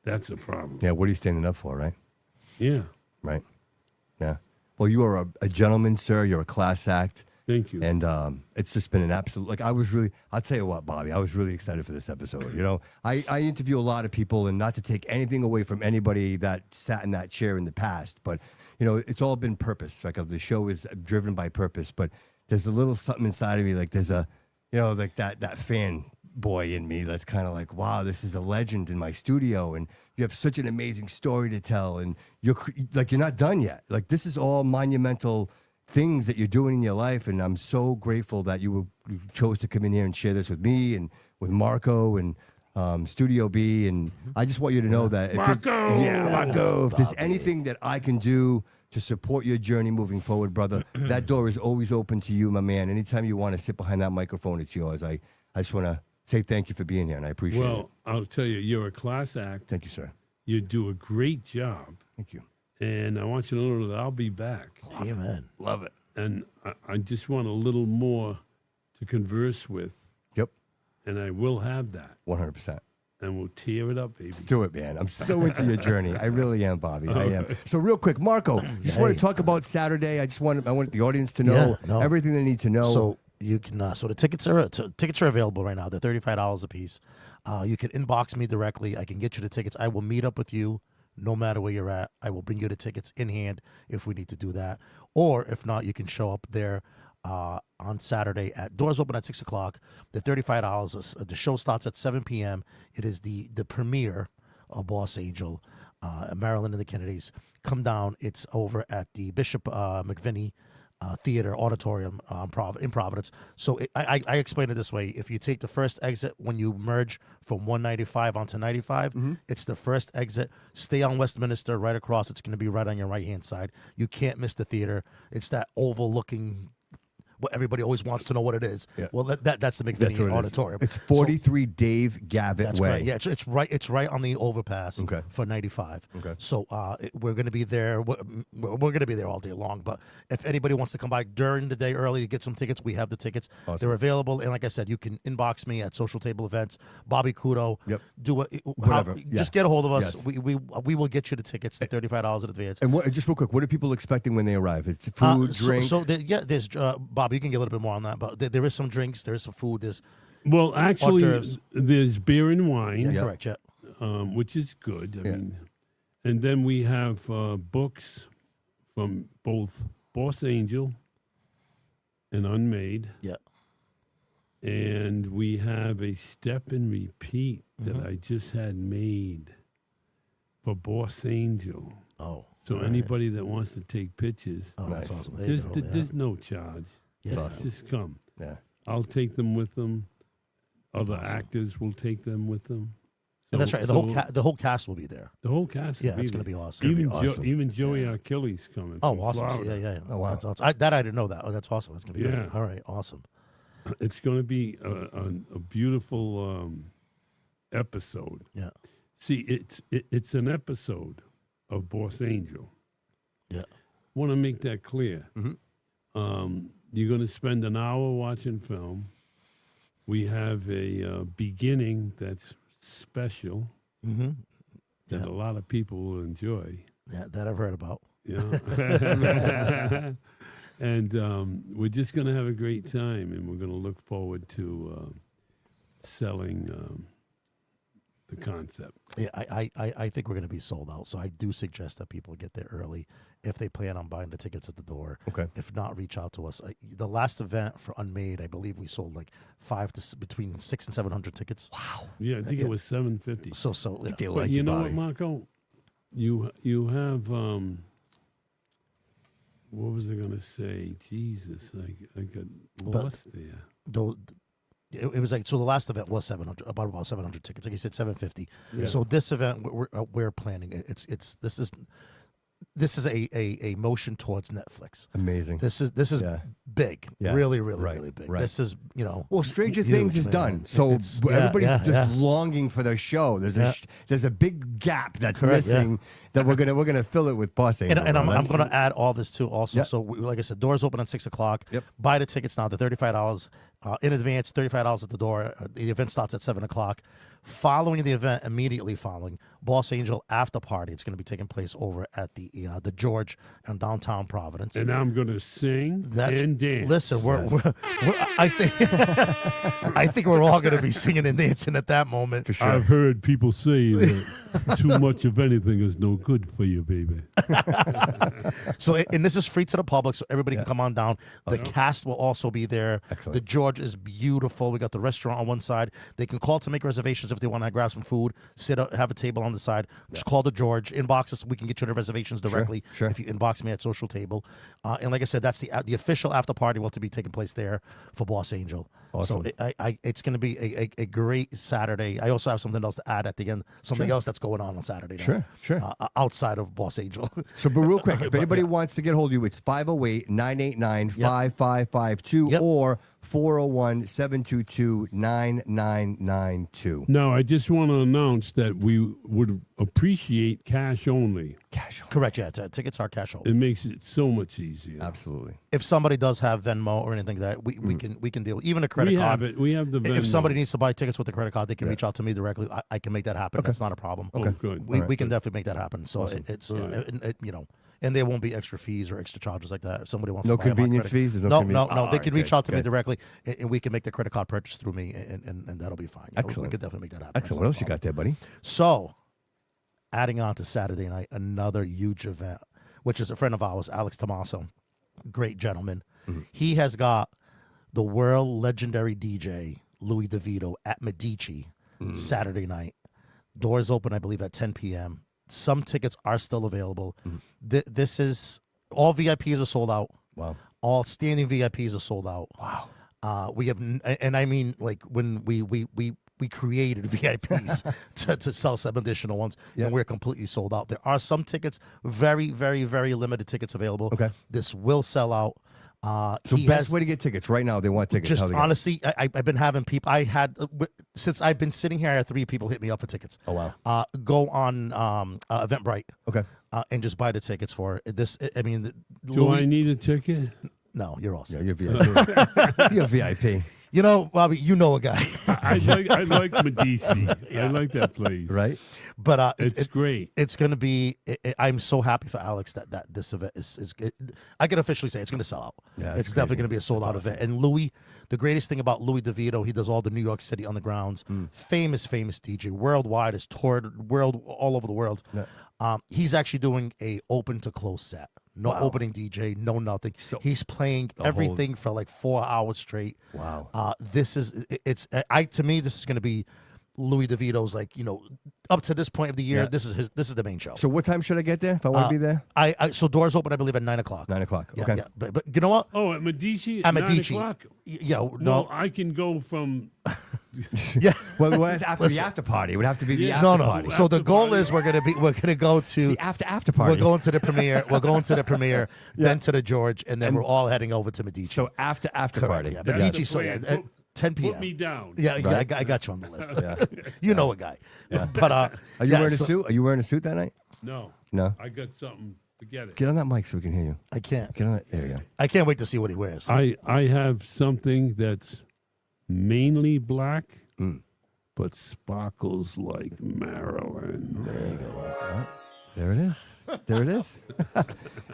that's a problem. Yeah. What are you standing up for, right? Yeah. Right. Yeah. Well, you are a gentleman, sir. You're a class act. Thank you. And it's just been an absolute, like, I'll tell you what, Bobby, I was really excited for this episode. You know, I interview a lot of people, and not to take anything away from anybody that sat in that chair in the past, but, you know, it's all been purpose. Like, the show is driven by purpose, but there's a little something inside of me, like there's a, you know, like that fan boy in me that's kind of like, wow, this is a legend in my studio, and you have such an amazing story to tell, and you're not done yet. Like, this is all monumental things that you're doing in your life, and I'm so grateful that you chose to come in here and share this with me and with Marco and Studio B, and I just want you to know that Marco, if there's anything that I can do to support your journey moving forward, brother, that door is always open to you, my man. Anytime you want to sit behind that microphone, it's yours. I just want to say thank you for being here, and I appreciate it. Well, I'll tell you, you're a class act. Thank you, sir. You do a great job. Thank you. And I want you to know that I'll be back. Amen. Love it. And I just want a little more to converse with. Yep. And I will have that. 100%. And we'll tear it up, baby. Let's do it, man. I'm so into your journey. I really am, Bobby. I am. So real quick, Marco, just want to talk about Saturday. I want the audience to know everything they need to know. So you can. So the tickets are available right now. They're $35 a piece. You can inbox me directly. I can get you the tickets. I will meet up with you no matter where you're at. I will bring you the tickets in hand if we need to do that. Or if not, you can show up there on Saturday at doors open at 6 o'clock. They're $35. The show starts at 7 p.m. It is the premiere of Boss Angel, Maryland and the Kennedys. Come down. It's over at the Bishop McVinney Theater Auditorium in Providence. So I explain it this way. If you take the first exit when you merge from 195 onto 95, it's the first exit. Stay on Westminster right across. It's going to be right on your right-hand side. You can't miss the theater. It's that oval-looking, what everybody always wants to know what it is. Yeah. Well, that's the McVinney Auditorium. It's 43 Dave Gavitt that's Way. Correct. Yeah, it's right on the overpass for 95. Okay. So we're going to be there. We're going to be there all day long. But if anybody wants to come by during the day early to get some tickets, we have the tickets. Awesome. They're available. And like I said, you can inbox me at Social Table Events, Bobby Couto. Yep. Whatever. Just get a hold of us. Yes. We will get you the tickets. They're $35 in advance. And just real quick, what are people expecting when they arrive? It's food, drink. There's Bob. You can get a little bit more on that, but there is some drinks, there is some food, well, actually, there's beer and wine. Yeah, correct. Yeah, which is good. I mean, and then we have books from both Boss Angel and Unmade. Yeah, and we have a step and repeat that I just had made for Boss Angel. Oh, so anybody that wants to take pictures, that's awesome. There's no charge. Yes. Just come. Yeah. I'll take them with them. Other actors will take them with them. So, that's right. The whole cast will be there. The whole cast. Yeah, will be it's there. going to be awesome. Even Joey Achilles coming. Oh, from awesome! Florida. Yeah. Oh, wow. That's awesome. I didn't know that. Oh, that's awesome. That's going to be great. All right, awesome. It's going to be a beautiful episode. Yeah. See, it's an episode of Boss Angel. Yeah. Want to make that clear. Mm-hmm. You're going to spend an hour watching film. We have a beginning that's special that a lot of people will enjoy. Yeah, that I've heard about. Yeah. And we're just going to have a great time, and we're going to look forward to selling the concept. Yeah, I think we're going to be sold out. So I do suggest that people get there early if they plan on buying the tickets at the door. Okay. If not, reach out to us. The last event for Unmade, I believe we sold like between 600 and 700 tickets. Wow. Yeah, I think it was 750. So yeah. They But like you know Bobby. what, Marco? You have what was I going to say? Jesus, I got lost there. It was like, so the last event was about 700 tickets. Like you said, 750. Yeah. So this event we're planning. This is a motion towards Netflix. Amazing. This is big, Yeah. really Right. big. Right. This is, you know, Well, Stranger huge, Things is man. done, so everybody's just longing for their show. There's a big gap that's Correct, missing that we're gonna fill it with Boss Angel. And I'm bro. going to add all this too also. Yep. So like I said, doors open at 6 o'clock. Yep. Buy the tickets now. They're $35 in advance. $35 at the door. The event starts at 7 o'clock. Following the event, immediately following, Boss Angel after party. It's going to be taking place over at the George in downtown Providence. And I'm going to sing and dance. Listen, I think I think we're all going to be singing and dancing at that moment. For sure. I've heard people say that too much of anything is no good for you, baby. So, and this is free to the public, so everybody can come on down. The cast will also be there. Excellent. The George is beautiful. We got the restaurant on one side. They can call to make reservations if they want to grab some food, have a table on the side. Just call the George. Inbox us. We can get you the reservations directly Sure. if you inbox me at Social Table. And like I said, that's the official after party will to be taking place there for Boss Angel. Awesome. So it's going to be a great Saturday. I also have something else to add at the end. Something else that's going on Saturday night. Sure. Outside of Boss Angel. So, but real quick, if anybody wants to get hold of you, it's 508-989-5552 or 401-722-9992. Now, I just want to announce that we would appreciate cash only. Cash on. Correct, yeah. Tickets are cash only. It makes it so much easier. Absolutely. If somebody does have Venmo or anything like that, we can deal with even a credit We card. have it. We have the Venmo. If somebody needs to buy tickets with a credit card, they can reach out to me directly. I can make that happen. That's not a problem. Oh, good. We can definitely make that happen. So it's you know, and there won't be extra fees or extra charges like that. If somebody wants No to buy convenience credit, fees? There's no no, convenience- no. Oh, They can reach good, out to me good. directly, and we can make the credit card purchase through me, and that'll be fine. You know, Excellent. We could definitely make that happen. Excellent. What else you got there, buddy? So, adding on to Saturday night, another huge event, which is a friend of ours, Alex Tommaso, great gentleman. He has got the world legendary DJ Louis DeVito at Medici Saturday night. Doors open, I believe, at 10 p.m. Some tickets are still available. This is all VIPs are sold out. Wow. All standing VIPs are sold out. Wow. We have, and I mean, like when we created VIPs to sell some additional ones, and we're completely sold out. There are some tickets, very, very, very limited tickets available. Okay. This will sell out. So best way to get tickets right now. They want tickets. Just How they get it? honestly, I've been having people. I had since I've been sitting here, I had 3 people hit me up for tickets. Oh, wow. Go on Eventbrite. Okay. And just buy the tickets for it. This. I mean, Do I need a ticket? No, you're all set. Yeah, you're VIP. You're VIP. You know, Bobby, you know a guy. I like Medici. I like that place. Right? But It's great. It's going to be. I'm so happy for Alex that this event is. I can officially say it's going to sell out. Yeah, it's definitely going to be a sold out event. And Louis, the greatest thing about Louis DeVito, he does all the New York City undergrounds. Famous DJ, worldwide, has toured all over the world. Yeah. He's actually doing a open to close set. No opening DJ, no nothing. So he's playing everything for like 4 hours straight. Wow. This is to me this is going to be Louis DeVito's, like, you know, up to this point of the year. Yeah. This is the main show. So what time should I get there if I want to be there? So doors open, I believe, at 9 o'clock. 9 o'clock. Yeah, Okay. yeah. But you know what? Oh, at Medici? At 9 Medici. o'clock? Yeah. Well, No. I can go from... Yeah. Well, after the after party, it would have to be the after No, no. party. So the After goal party. is we're gonna go to the after party. We're going to the premiere. We're going to the premiere, then to the George, and then we're all heading over to Medici. So after party. Yeah, That's Medici. the So plan. at 10 p.m. Put me down. Yeah, yeah. Right. I got you on the list. Yeah. You know a guy. But Are you wearing a suit? Are you wearing a suit that night? No. No. I got something. Forget it. Get on that mic so we can hear you. I can't. Get on that. There you go. I can't wait to see what he wears. I have something that's mainly black, but sparkles like Marilyn. There it is. There it is. How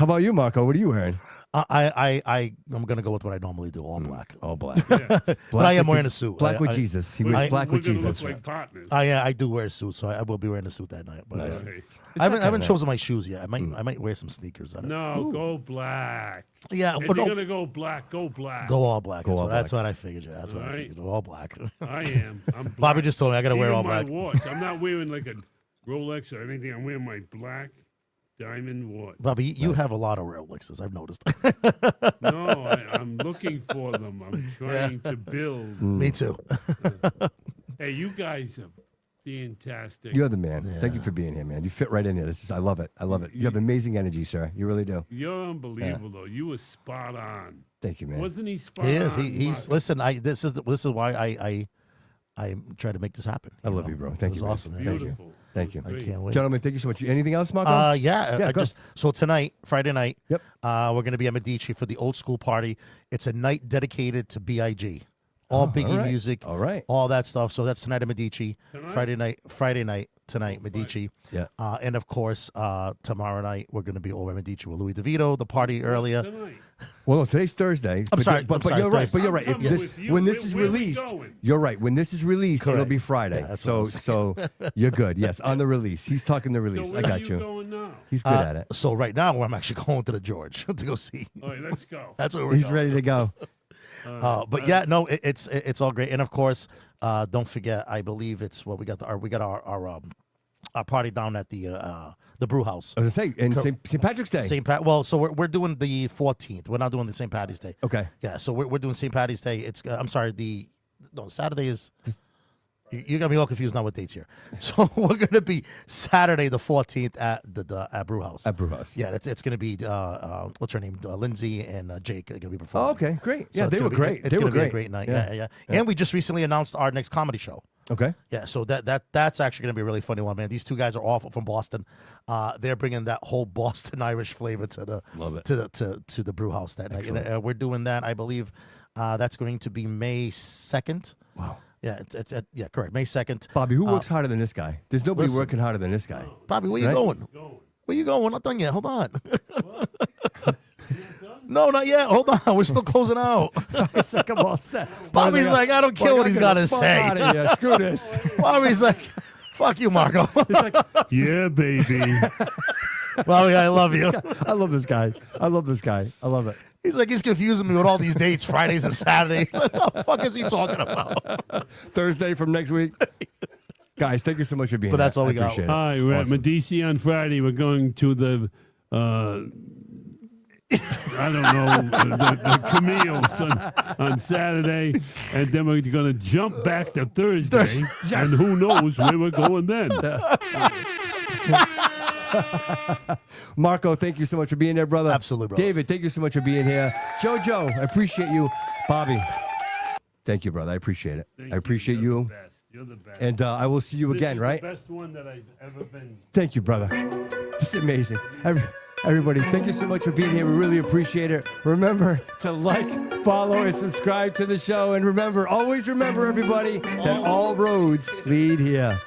about you, Marco? What are you wearing? I'm gonna go with what I normally do, all black. All black. But I am wearing a suit. Black with I- Jesus. He We're- wears black we're with gonna Jesus. look like partners. I do wear a suit, so I will be wearing a suit that night. But Nice. Okay. I haven't chosen my shoes yet. I might wear some sneakers. I don't know. No, go black. Yeah, If but you're no, gonna go black, go black. go all black. all That's black. what I figured. Yeah, that's what I Right. figured. All black. I am. I'm black. Bobby just told me I gotta wear Even all my black. watch. I'm not wearing like a Rolex or anything. I'm wearing my black diamond watch. Bobby, you have a lot of Rolexes. I've noticed. No, I'm looking for them. I'm trying to build. Me too. Hey, you guys have Fantastic. You're the man. Yeah. Thank you for being here, man. You fit right in here. I love it. I love it. You have amazing energy, sir. You really do. You're unbelievable, though. You were spot on. Thank you, man. Wasn't he spot He on? is. He's. Mark? Listen, this is why I try to make this happen. I love you, bro. Thank it was you, man. awesome. Man. Beautiful. Thank you. It was I great. can't wait. Gentlemen, thank you so much. Anything else, Marco? Yeah, go. so tonight, Friday night, Yep. we're going to be at Medici for the old school party. It's a night dedicated to BIG. All Biggie all right. music, All right. all that stuff. So that's tonight at Medici. Tonight? Friday night, tonight, Medici. Yeah. And of course, tomorrow night, we're going to be over at Medici with Louis DeVito, the party earlier. Tonight. Well, no, today's Thursday. I'm sorry, But I'm sorry, you're right. Thursday. But you're right. If I'm this, with you. when this Where- is where we released, going? you're right. When this is released, it'll Correct. be Friday. Yeah, that's what so you're good. Yes, on the release. He's talking the So release. where I got are you you. going now? He's good at it. So right now, I'm actually going to the George to go see. All right, let's go. That's where we're He's going. ready to go. But yeah, no, it's all great. And of course, don't forget, I believe it's what we got our party down at the brew house. I was gonna say, and St. Patrick's Day. St. Pat. Well, so we're doing the 14th. We're not doing the St. Patty's Day. Okay. Yeah, so we're doing St. Patty's Day. It's I'm sorry, Saturday is. You got me all confused now with dates here. So we're gonna be Saturday the 14th at the at Brew House. At Brew House. Yeah, it's gonna be what's her name, Lindsay and Jake are gonna be performing. Oh, okay, great. So Yeah, it's they gonna were be- great. It's They gonna were be a great. great night. Yeah. Yeah. And we just recently announced our next comedy show. Okay. Yeah, so that's actually gonna be a really funny one, man. These two guys are awful from Boston. They're bringing that whole Boston Irish flavor to the Love it. to the brew house that night. And, we're doing that. I believe that's going to be May 2nd. Wow. Yeah, yeah, correct. May 2nd. Bobby, who works harder than this guy? There's nobody listen. working harder than this guy. Bobby, where you Right? going? Going. Where you going? We're not done yet. Hold on. No, not yet. Hold on. We're still closing out. It's like I'm all set. Bobby's like, I don't care what he's got to say. Here. Screw this. Bobby's like, fuck you, Marco. Yeah, baby. Bobby, I love you. I love this guy. I love this guy. I love it. He's like, he's confusing me with all these dates, Fridays and Saturdays. What the fuck is he talking about? Thursday from next week. Guys, thank you so much for being But here. that's all I we got. appreciate it. Hi, we're Awesome. at Medici on Friday. We're going to the, I don't know, the Camille's on Saturday. And then we're going to jump back to Thursday. And who knows where we're going then. Marco, thank you so much for being there, brother. Absolutely, brother. David, thank you so much for being here. Jojo, I appreciate you. Bobby, thank you, brother. I appreciate it. I appreciate You're you. the best. You're the best. And I will see you This again, is right? the best one that I've ever been. Thank you, brother. This is amazing. Everybody, thank you so much for being here. We really appreciate it. Remember to like, follow, and subscribe to the show. And remember, always remember, everybody, that all roads lead here.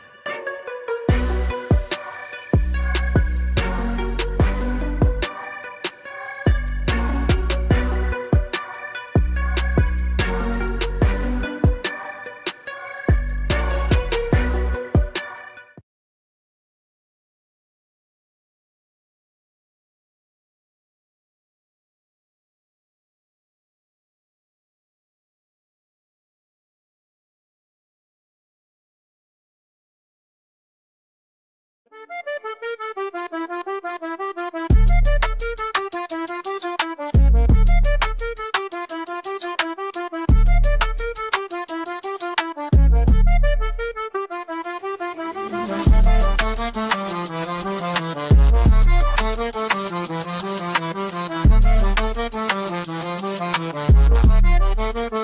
Thank you.